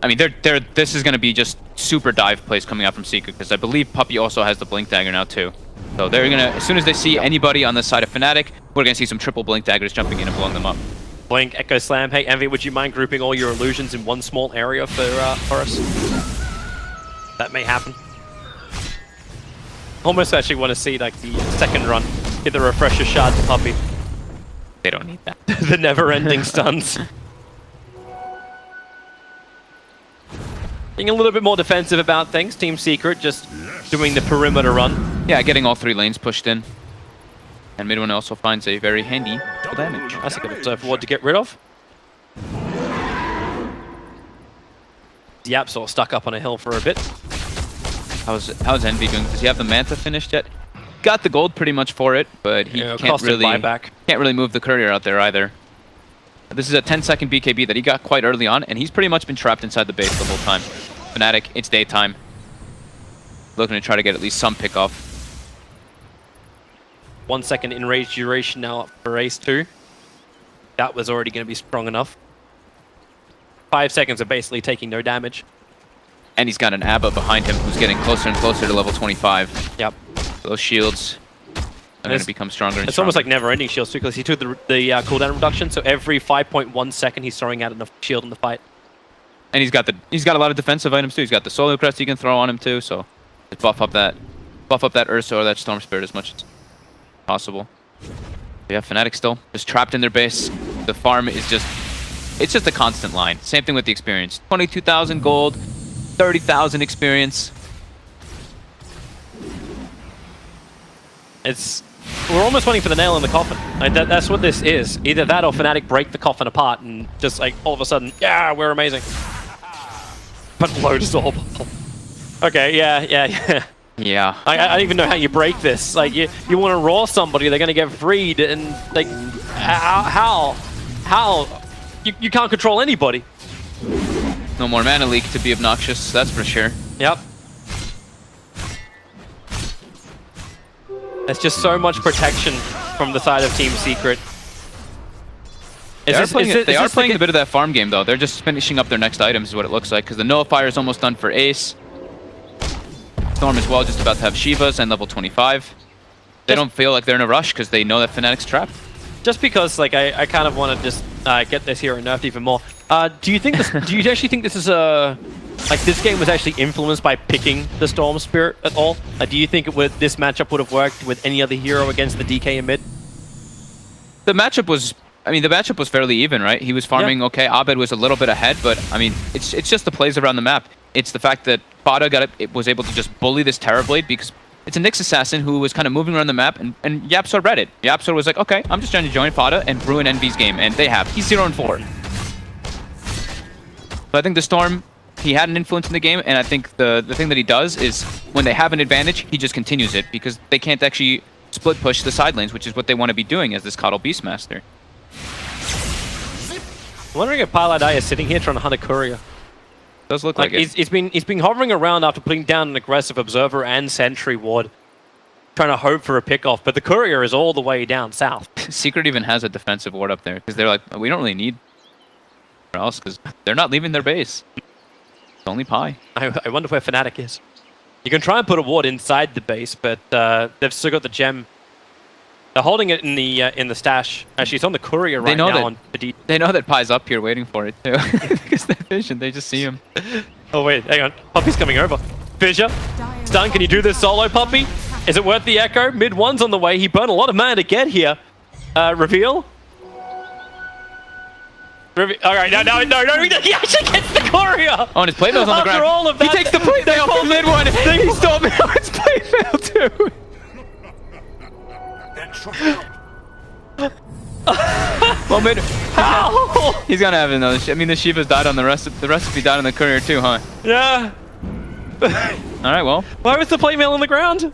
I mean, this is going to be just super dive plays coming out from Secret, because I believe Puppy also has the Blink Dagger now too. So they're going to, as soon as they see anybody on the side of Fnatic, we're going to see some triple Blink Daggers jumping in and blowing them up. Blink, Echo Slam. Hey, Envy, would you mind grouping all your illusions in one small area for us? That may happen. Almost actually want to see like the second run. Get the refresher shard to Puppy. They don't need that. The never-ending stuns. Being a little bit more defensive about things. Team Secret just doing the perimeter run. Yeah, getting all 3 lanes pushed in. And mid one also finds a very handy damage. That's a good observe ward to get rid of. Yapsor stuck up on a hill for a bit. How's Envy doing? Does he have the Manta finished yet? Got the gold pretty much for it, but he can't really move the courier out there either. This is a 10-second BKB that he got quite early on, and he's pretty much been trapped inside the base the whole time. Fnatic, it's daytime. Looking to try to get at least some pick off. 1 second enrage duration now up for Ace 2. That was already going to be strong enough. 5 seconds of basically taking no damage. And he's got an Abba behind him who's getting closer and closer to level 25. Yep. Those shields are going to become stronger and It's stronger. almost like never-ending shields too, because he took the cooldown reduction, so every 5.1 second he's throwing out enough shield in the fight. And he's got a lot of defensive items too. He's got the solo crest he can throw on him too, so just buff up that Ursa or that Storm Spirit as much as possible. Yeah, Fnatic still just trapped in their base. The farm is it's just a constant line. Same thing with the experience. 22,000 gold, 30,000 experience. We're almost waiting for the nail in the coffin. Like that's what this is. Either that or Fnatic break the coffin apart and just like all of a sudden, yeah, we're amazing. But Lotus Orb. Okay, yeah. Yeah. I don't even know how you break this. Like you want to raw somebody, they're gonna get freed, and like how? You can't control anybody. No more mana leak to be obnoxious, that's for sure. Yep. There's just so much protection from the side of Team Secret. They are playing a bit of that farm game though. They're just finishing up their next items is what it looks like, because the Nullifier is almost done for Ace. Storm as well, just about to have Shivas and level 25. They don't feel like they're in a rush because they know that Fnatic's trapped. Just because, like, I kind of want to just get this hero nerfed even more. Do you actually think this is this game was actually influenced by picking the Storm Spirit at all? Do you think this matchup would have worked with any other hero against the DK in mid? The matchup was fairly even, right? He was farming okay. Abed was a little bit ahead, but I mean, it's just the plays around the map. It's the fact that Fada was able to just bully this Terrorblade because it's a Nyx assassin who was kind of moving around the map, and Yapsor read it. Yapsor was like, okay, I'm just trying to join Fada and ruin Envy's game, and they have. He's 0-4. So I think the Storm, he had an influence in the game, and I think the thing that he does is when they have an advantage, he just continues it because they can't actually split push the side lanes, which is what they want to be doing as this Coddle Beastmaster. I'm wondering if Paladai is sitting here trying to hunt a courier. Does look like it. He's been hovering around after putting down an aggressive observer and sentry ward, trying to hope for a pickoff, but the courier is all the way down south. Secret even has a defensive ward up there because they're like, we don't really need else because they're not leaving their base. It's only Pi. I wonder where Fnatic is. You can try and put a ward inside the base, but they've still got the gem. They're holding it in the stash. Actually, it's on the courier right now. They know that Pi's up here waiting for it too. Because they're vision, they just see him. Oh wait, hang on. Puppy's coming over. Fissure. Stun, can you do this solo, Puppy? Is it worth the echo? Mid one's on the way. He burned a lot of mana to get here. Reveal. Alright, no, he actually gets the courier! Oh, and his play fail's on the ground. After all of that, he takes the play fail from mid one. He stole his play fail too. Well, mid. How? He's gonna have another. I mean, the Shiva's died on the recipe died on the courier too, huh? Yeah. All right, well. Why was the playmail on the ground?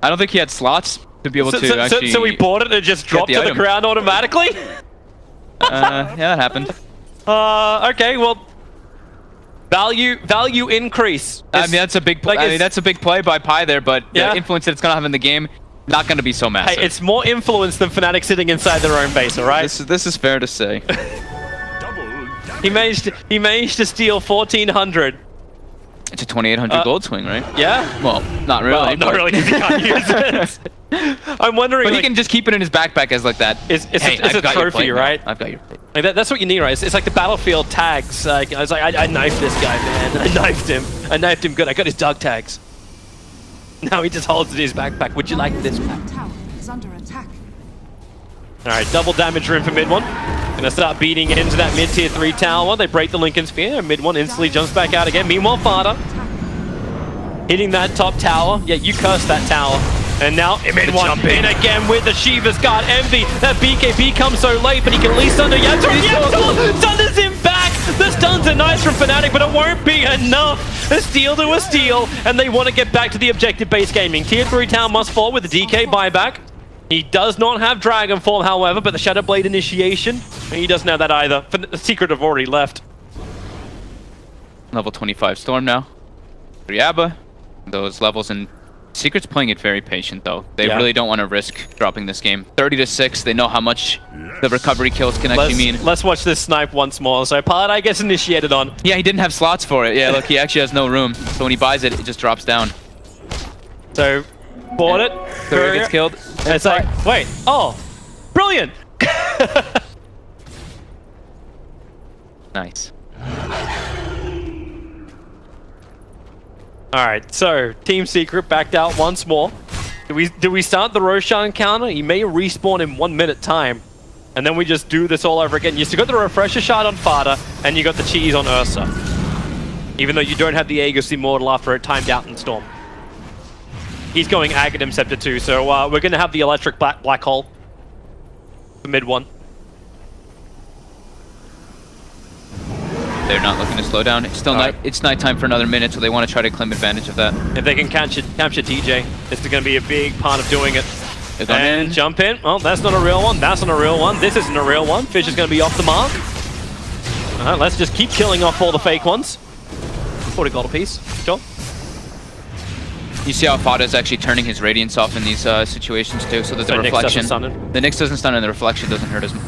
I don't think he had slots to be able to actually. So he bought it and it just dropped to the ground automatically. Yeah, that happened. Okay, well. Value increase. I mean, that's a big. That's a big play by Pi there, but the influence that it's gonna have in the game. Not going to be so massive. Hey, it's more influence than Fnatic sitting inside their own base, all right? This is fair to say. He managed to steal 1,400. It's a 2,800 gold swing, right? Yeah. Well, not really. Well, not really, because he can't use it. I'm wondering. But he can just keep it in his backpack as like that. It's a trophy, right? I've got your plate. Like that's what you need, right? It's like the battlefield tags. I was like, I knifed this guy, man. I knifed him. I knifed him good. I got his dog tags. Now he just holds it in his backpack. Would you like this back? Tower is under attack. All right, double damage room for mid one. Gonna start beating into that mid tier 3 tower. They break the Lincoln Sphere. Mid one instantly jumps back out again. Meanwhile, Fada hitting that top tower. Yeah, you cursed that tower. And now mid one in again with the Shiva's Guard. Envy. That BKB comes so late, but he can at least under Yamso. Thunders him back. The stuns are nice from Fnatic, but it won't be enough. A steal to a steal, and they want to get back to the objective-based gaming. Tier 3 tower must fall with the DK buyback. He does not have Dragon Form, however, but the Shadow Blade initiation, he doesn't have that either. The Secret have already left. Level 25 Storm now. Riaba. Those levels, and Secret's playing it very patient though. They really don't want to risk dropping this game. 30-6, they know how much the recovery kills can actually mean. Let's watch this snipe once more. So Paladai gets initiated on. Yeah, he didn't have slots for it. Yeah, look, he actually has no room. So when he buys it, it just drops down. So, bought it. Courier gets killed. And it's like, wait, oh, brilliant. Nice. All right, so Team Secret backed out once more. Do we start the Roshan counter? He may respawn in 1 minute time, and then we just do this all over again. You still got the refresher shard on Fada, and you got the cheese on Ursa. Even though you don't have the Aegis Immortal after it timed out in Storm. He's going Aghanim Scepter 2, so we're going to have the electric black hole for mid one. They're not looking to slow down. It's still night. It's nighttime for another minute, so they want to try to claim advantage of that. If they can capture DJ, this is going to be a big part of doing it. And jump in. Well, that's not a real one. That's not a real one. This isn't a real one. Fish is going to be off the mark. All right, let's just keep killing off all the fake ones. 40 gold apiece. Sure. You see how Fada's actually turning his Radiance off in these situations too, so that the reflection... The Nyx doesn't stun and the reflection doesn't hurt as much.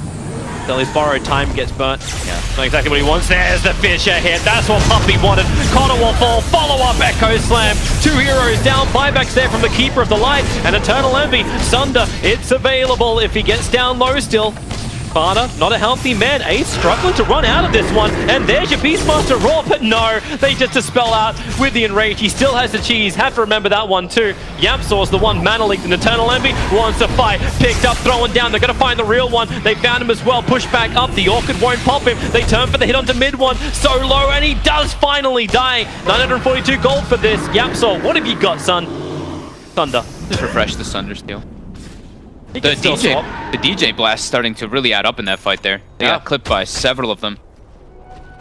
Till his borrowed time gets burnt. Yeah. Not exactly what he wants. There's the Fisher hit. That's what Puppy wanted. Connor will fall. Follow-up Echo Slam. 2 heroes down. Buybacks there from the Keeper of the Light. And Eternal Envy. Sunder, it's available if he gets down low still. Fada, not a healthy man. Ace struggling to run out of this one. And there's your Beastmaster Raw, but no, they just dispel out with the Enrage. He still has the cheese. Have to remember that one too. Yamsaw's the one mana leaked, and Eternal Envy wants to fight. Picked up, throwing down. They're going to find the real one. They found him as well. Push back up. The Orchid won't pop him. They turn for the hit onto mid one. So low, and he does finally die. 942 gold for this. Yamsaw, what have you got, son? Thunder. Just refresh the Sunder steal. The DJ blast starting to really add up in that fight there. They got clipped by several of them.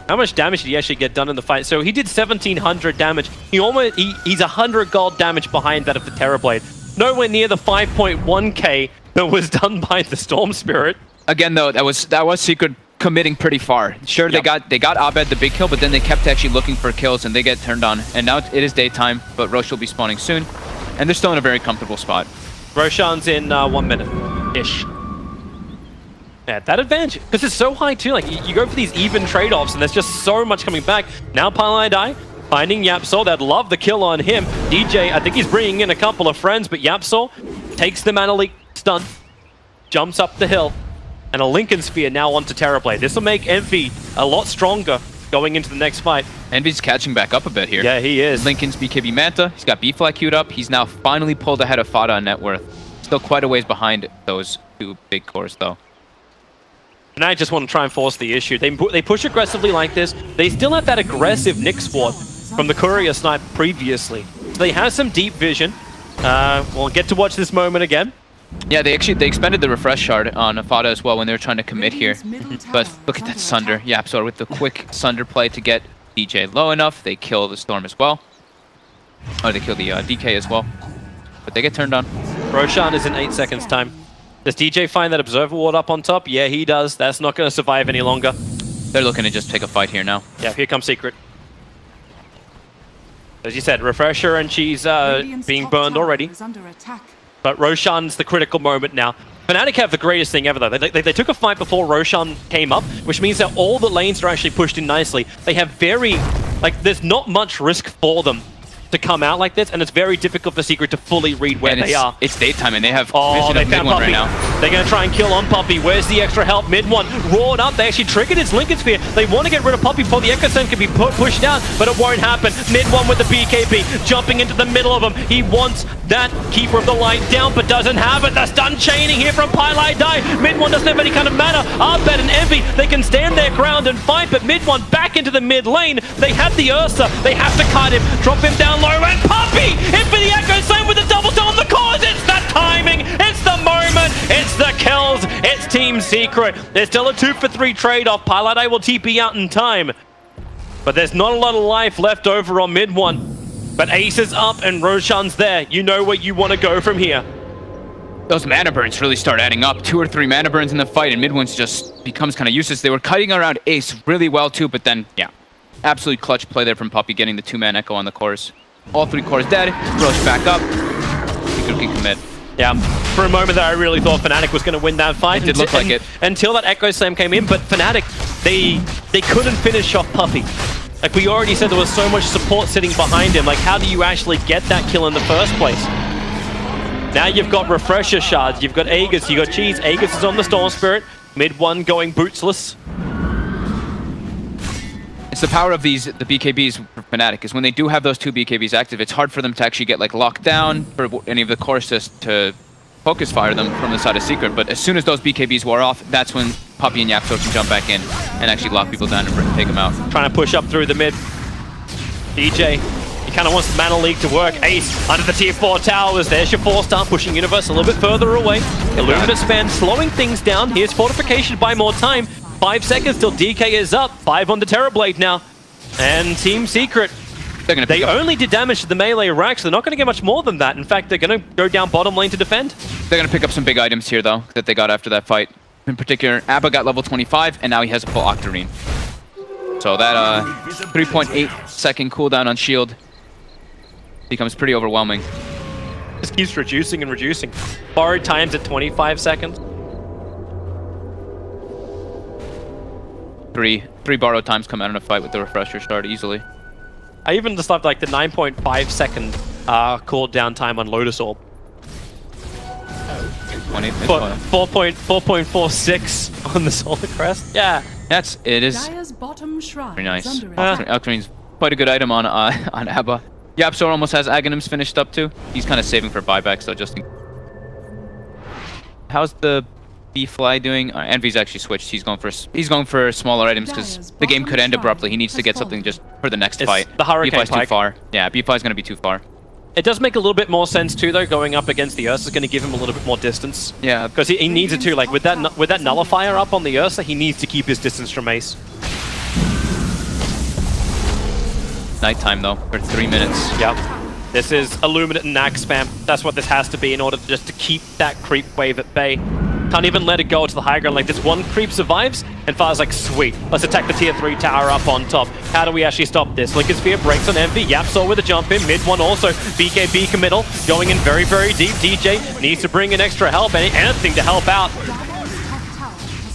How much damage did he actually get done in the fight? So he did 1,700 damage. He's 100 gold damage behind that of the Terrorblade. Nowhere near the 5.1k that was done by the Storm Spirit. Again, though, that was Secret committing pretty far. Sure, they got Abed the big kill, but then they kept actually looking for kills, and they get turned on. And now it is daytime, but Roche will be spawning soon, and they're still in a very comfortable spot. Roshan's in 1 minute-ish. Yeah, that advantage, because it's so high too, like you go for these even trade-offs and there's just so much coming back. Now Paladai finding Yapsaw, they'd love the kill on him. DJ, I think he's bringing in a couple of friends, but Yapsaw takes the mana leak stun, jumps up the hill, and a Lincoln Sphere now onto Terrorblade. This will make Envy a lot stronger going into the next fight. Envy's catching back up a bit here. Yeah, he is. Lincoln's BKB Manta, he's got B-Flag queued up, he's now finally pulled ahead of Fada on net worth. Still quite a ways behind those two big cores though. And I just want to try and force the issue. They push aggressively like this. They still have that aggressive Nyx ward from the Courier snipe previously. So they have some deep vision. We'll get to watch this moment again. Yeah, they expended the refresh shard on Fada as well when they were trying to commit here. But look at that Sunder. Yapsaw with the quick Sunder play to get DJ low enough. They kill the Storm as well. Oh, they kill the DK as well. But they get turned on. Roshan is in 8 seconds time. Does DJ find that Observer ward up on top? Yeah, he does. That's not going to survive any longer. They're looking to just take a fight here now. Yeah, here comes Secret. As you said, Refresher and Cheese being burned already. But Roshan's the critical moment now. Fnatic have the greatest thing ever, though. They took a fight before Roshan came up, which means that all the lanes are actually pushed in nicely. They have there's not much risk for them to come out like this, and it's very difficult for Secret to fully read where And they are. it's daytime, and they have Oh, vision they of mid found one Puppy. right now. They're going to try and kill on Puppy. Where's the extra help? Mid one roared up. They actually triggered his Lincoln Sphere. They want to get rid of Puppy before the Echo Send can be pushed down, but it won't happen. Mid one with the BKB jumping into the middle of him. He wants that Keeper of the Light down, but doesn't have it. The stun chaining here from Pylai Die. Mid one doesn't have any kind of mana. Arbet and Envy, they can stand their ground and fight, but Mid one back into the mid lane. They have the Ursa. They have to cut him, drop him down low, and Puppy in for the Echo Send with the double down the cause. It's the timing. It's the moment. It's the kills. It's Team Secret. There's still a 2-for-3 trade-off. Pylai will TP out in time, but there's not a lot of life left over on mid one. But Ace is up and Roshan's there. You know where you want to go from here. Those mana burns really start adding up. 2 or 3 mana burns in the fight, and mid one's just becomes kind of useless. They were cutting around Ace really well too, but then, yeah, absolute clutch play there from Puppy, getting the 2-man echo on the cores. All 3 cores dead. Rush back up. Secret can commit. Yeah, for a moment there, I really thought Fnatic was going to win that fight. It did look like it. Until that Echo Slam came in, but Fnatic, they couldn't finish off Puppy. Like we already said, there was so much support sitting behind him. Like, how do you actually get that kill in the first place? Now you've got Refresher Shards, you've got Aegis, you've got Cheese. Aegis is on the Storm Spirit. Mid one going bootsless. It's the power of the BKBs for Fnatic, is when they do have those 2 BKBs active, it's hard for them to actually get like locked down, for any of the cores to focus fire them from the side of Secret. But as soon as those BKBs wore off, that's when Puppy and Yapso can jump back in and actually lock people down and take them out. Trying to push up through the mid. DJ, he kind of wants the Mana League to work. Ace under the tier 4 towers. There's your 4-star, pushing Universe a little bit further away. Illuminate Span slowing things down. Here's Fortification, buy more time. 5 seconds till DK is up. 5 on the Terrorblade now. And Team Secret, they only did damage to the melee racks. They're not going to get much more than that. In fact, they're going to go down bottom lane to defend. They're going to pick up some big items here, though, that they got after that fight. In particular, Abba got level 25, and now he has a full Octarine. So that 3.8 second cooldown on shield becomes pretty overwhelming. Just keeps reducing and reducing. Borrowed times at 25 seconds. Three borrowed times come out in a fight with the Refresher Shard easily. I even just loved like the 9.5 second cooldown time on Lotus Orb. 4.46 on the Solar Crest. Yeah. It is Dire's bottom shrine very nice. is under attack. Octarine's quite a good item on Abba. Yapsor almost has Aghanims finished up too. He's kind of saving for buyback, so just how's the B-Fly doing? Envy's actually switched. He's going for smaller items because the game could end abruptly. He needs to get something just for the next fight. The Hurricane B-Fly's too Pike. far. Yeah, B-Fly's going to be too far. It does make a little bit more sense too, though. Going up against the Ursa is going to give him a little bit more distance. Yeah, Because he needs it too. Like with that nullifier up on the Ursa, he needs to keep his distance from Ace. nighttime though for 3 minutes. Yep. This is Illuminate and Nag spam. That's what this has to be in order to just to keep that creep wave at bay. Can't even let it go to the high ground. Like this one creep survives, and Far's like, sweet, let's attack the tier 3 tower up on top. How do we actually stop this? Lincoln Sphere breaks on Envy. Yapso with a jump in. Mid one also. BKB committal. Going in very, very deep. DJ needs to bring in extra help. Anything to help out.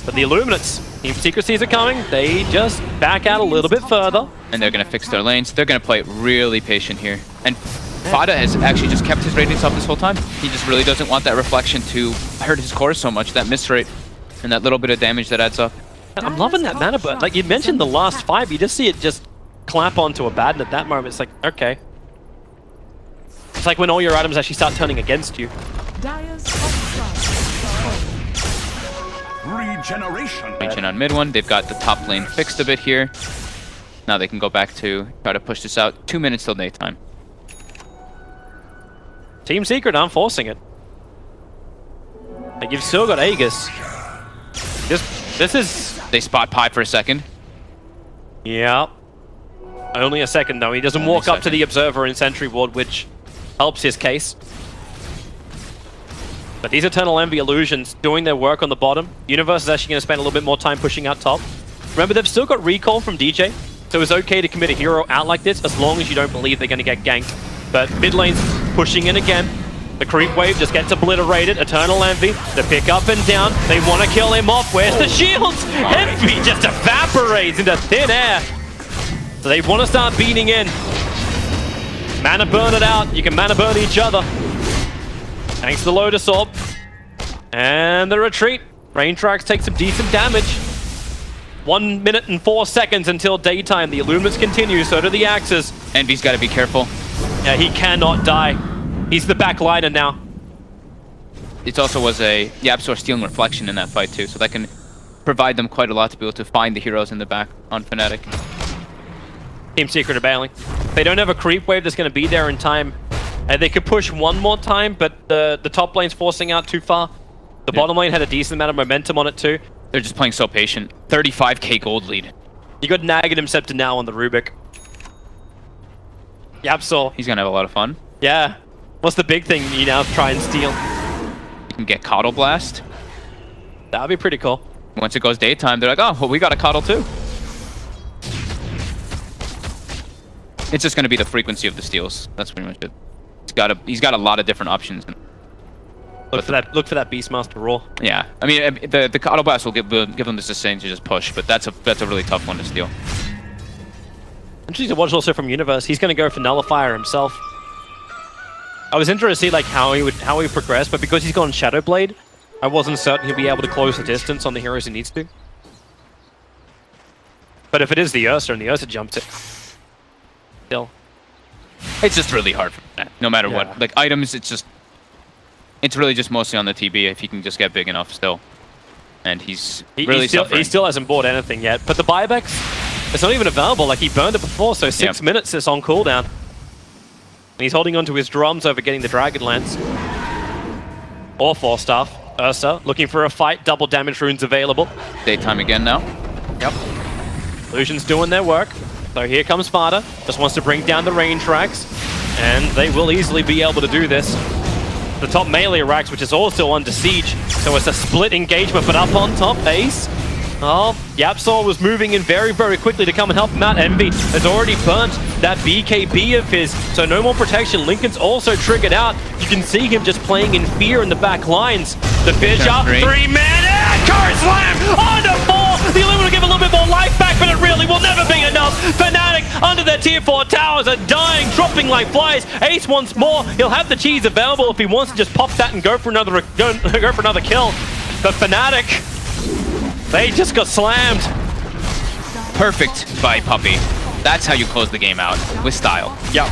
But the Illuminates, Team Secrecies are coming. They just back out a little bit further. And they're going to fix their lanes. They're going to play it really patient here. And Fada has actually just kept his radiance up this whole time. He just really doesn't want that reflection to hurt his core so much, that miss rate, and that little bit of damage that adds up. I'm loving that mana burn. Like you mentioned the last 5, you just see it just clamp onto a Baden at that moment. It's like, okay. It's like when all your items actually start turning against you. Regeneration. Reaching on mid one, they've got the top lane fixed a bit here. Now they can go back to try to push this out. 2 minutes till daytime. Team Secret aren't forcing it. Like you've still got Aegis. This is... They spot Pi for a second. Yeah. Only a second though. He doesn't walk up to the Observer in Sentry Ward, which helps his case. But these Eternal Envy Illusions doing their work on the bottom. Universe is actually going to spend a little bit more time pushing out top. Remember, they've still got recall from DJ, so it's okay to commit a hero out like this as long as you don't believe they're going to get ganked. But mid lane's pushing in again. The creep wave just gets obliterated. Eternal Envy, the pick up and down. They want to kill him off. Where's the shields? Envy just evaporates into thin air. So they want to start beating in. Mana burn it out. You can mana burn each other. Thanks to the Lotus Orb. And the retreat. Rain Tracks take some decent damage. 1 minute and 4 seconds until daytime. The Illuminates continue, so do the Axes. Envy's got to be careful. Yeah, he cannot die. He's the backliner now. It also was a YapzOr stealing Reflection in that fight too, so that can provide them quite a lot to be able to find the heroes in the back on Fnatic. Team Secret are bailing. They don't have a creep wave that's going to be there in time. They could push one more time, but the top lane's forcing out too far. The bottom lane had a decent amount of momentum on it too. They're just playing so patient. 35k gold lead. You got Nag and him Scepter now on the Rubik. YapzOr. He's gonna have a lot of fun. Yeah. What's the big thing you now try and steal? You can get Coddle Blast. That would be pretty cool. Once it goes daytime, they're like, oh, well, we got a Coddle too. It's just gonna be the frequency of the steals. That's pretty much it. He's got a lot of different options. Look for that Beastmaster roar. Yeah, I mean, the Coddle Blast will give them the sustain to just push, but that's a really tough one to steal. Interesting to watch also from Universe. He's going to go for Nullifier himself. I was interested to see like how he would progress, but because he's gone Shadow Blade, I wasn't certain he'll be able to close the distance on the heroes he needs to. But if it is the Ursa and the Ursa jumps it, still, it's just really hard for that. No matter what, like items, it's really just mostly on the TB if he can just get big enough still. And he still hasn't bought anything yet. But the buybacks, it's not even available. Like he burned it before, so 6 minutes is on cooldown. And he's holding on to his drums over getting the Dragonlance. Or 4-staff. Ursa looking for a fight. Double damage runes available. Daytime again now. Yep. Illusion's doing their work. So here comes Fada. Just wants to bring down the rain tracks. And they will easily be able to do this. The top melee racks, which is also under siege. So it's a split engagement, but up on top, Ace. Oh, YapzOr was moving in very, very quickly to come and help him out. Envy has already burnt that BKB of his, so no more protection. Lincoln's also triggered out. You can see him just playing in fear in the back lines. The Fissure, 3 man, Current Slam onto 4. The Illumina will give a little bit more life back, but it really will never be enough. Fnatic under their tier 4 towers are dying, dropping like flies. Ace wants more. He'll have the cheese available if he wants to just pop that and go for another kill. But Fnatic, they just got slammed. Perfect by Puppey. That's how you close the game out, with style. Yep.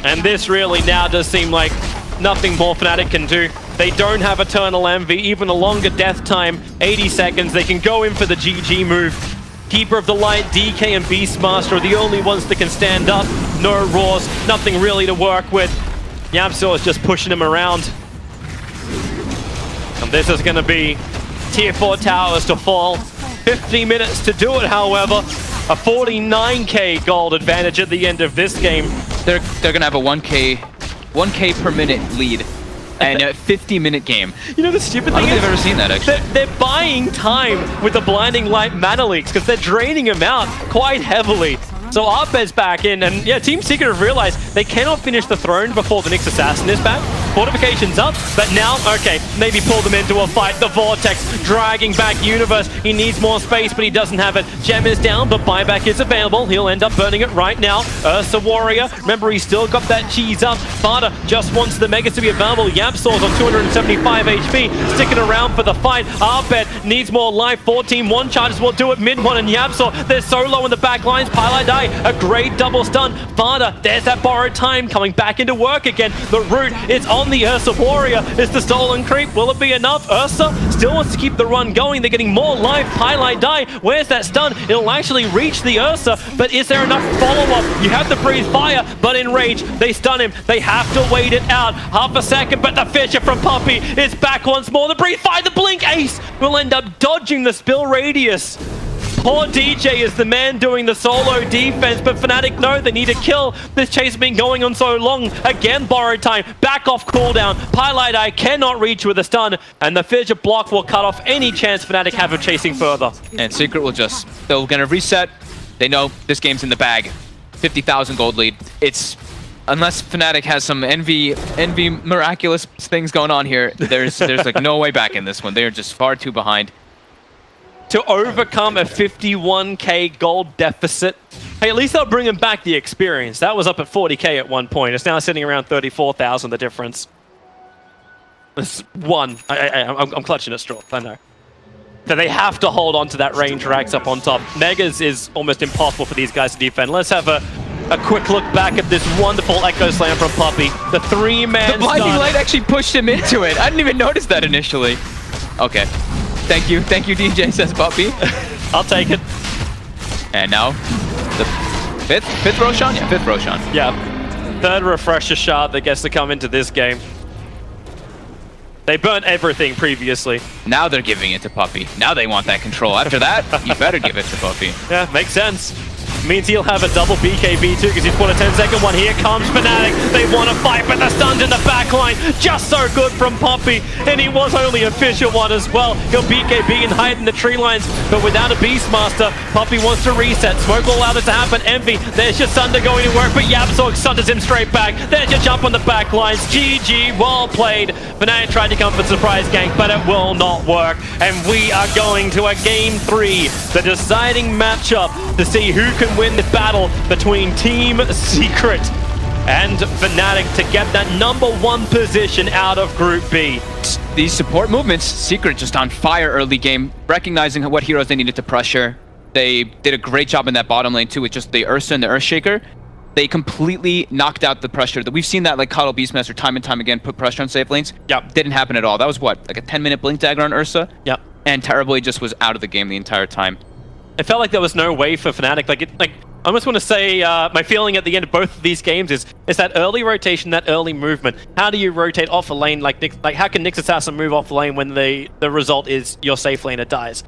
And this really now does seem like nothing more Fnatic can do. They don't have Eternal Envy, even a longer death time, 80 seconds. They can go in for the GG move. Keeper of the Light, DK and Beastmaster are the only ones that can stand up. No roars, nothing really to work with. YapzOr is just pushing him around. And this is going to be tier 4 towers to fall. 50 minutes to do it, however. A 49k gold advantage at the end of this game. They're going to have a 1k per minute lead. And a 50-minute game. You know the stupid thing is, I don't think I've ever seen that, actually. They're buying time with the Blinding Light mana leaks because they're draining him out quite heavily. So Arbed's back in, and yeah, Team Secret have realized they cannot finish the throne before the Nyx Assassin is back. Fortification's up, but now, okay, maybe pull them into a fight. The Vortex dragging back Universe. He needs more space, but he doesn't have it. Gem is down, but buyback is available. He'll end up burning it right now. Ursa Warrior, remember he's still got that cheese up. Fada just wants the Megas to be available. YapzOr's on 275 HP, sticking around for the fight. Arbed needs more life. 14-1 charges will do it. Mid one and YapzOr, they're so low in the back lines. Pylite Die, a great double stun. Fada, there's that borrowed time coming back into work again. The root is on the Ursa Warrior. It's the stolen creep. Will it be enough? Ursa still wants to keep the run going. They're getting more life. Pylite Die, where's that stun? It'll actually reach the Ursa, but is there enough follow-up? You have the Breathe Fire, but in rage, they stun him. They have to wait it out. Half a second, but the Fissure from Puppey is back once more. The Breathe Fire, the Blink Ace will end up dodging the spill radius. Poor DJ is the man doing the solo defense, but Fnatic know they need to kill. This chase has been going on so long. Again, borrowed time, back off cooldown. Pylite Eye cannot reach with a stun, and the Fissure block will cut off any chance Fnatic have of chasing further. And Secret will just, they're gonna reset. They know this game's in the bag. 50,000 gold lead. It's, unless Fnatic has some envy miraculous things going on here, there's like no way back in this one. They're just far too behind. To overcome a 51k gold deficit, Hey, at least they're bringing back the experience. That was up at 40k at one point. It's now sitting around 34,000, the difference. It's one. I'm clutching at straws, I know. So they have to hold on to that range racks up on top. Megas is almost impossible for these guys to defend. Let's have a quick look back at this wonderful Echo Slam from Puppey. The three-man The blinding stun. light actually pushed him into it. I didn't even notice that initially. Okay. Thank you, DJ, says Puppey. I'll take it. And now, the fifth Roshan? Yeah, fifth Roshan. Yeah. Third refresher shard that gets to come into this game. They burnt everything previously. Now they're giving it to Puppey. Now they want that control. After that, you better give it to Puppey. Yeah, makes sense. Means he'll have a double BKB too, because he's put a 10-second one. Here comes Fnatic. They want to fight, but the stun's in the back line. Just so good from Puppey. And he was only a Fisher one as well. He'll BKB and hide in the tree lines, but without a Beastmaster, Puppey wants to reset. Smoke will allow this to happen. Envy, there's your Sunder going to work, but Yabsorg sunders him straight back. There's your jump on the back lines. GG, well played. Fnatic tried to come for surprise gank, but it will not work. And we are going to a game 3, the deciding matchup to see who can win the battle between Team Secret and Fnatic to get that #1 position out of Group B. These support movements, Secret just on fire early game, recognizing what heroes they needed to pressure. They did a great job in that bottom lane too with just the Ursa and the Earthshaker. They completely knocked out the pressure. We've seen that like Katowice Beastmaster time and time again put pressure on safe lanes. Yep. Didn't happen at all. That was what, like a 10-minute blink dagger on Ursa? Yep. And Terribly just was out of the game the entire time. It felt like there was no way for Fnatic. I almost want to say my feeling at the end of both of these games is that early rotation, that early movement. How do you rotate off a lane like how can Nyx Assassin move off the lane when the result is your safe laner dies?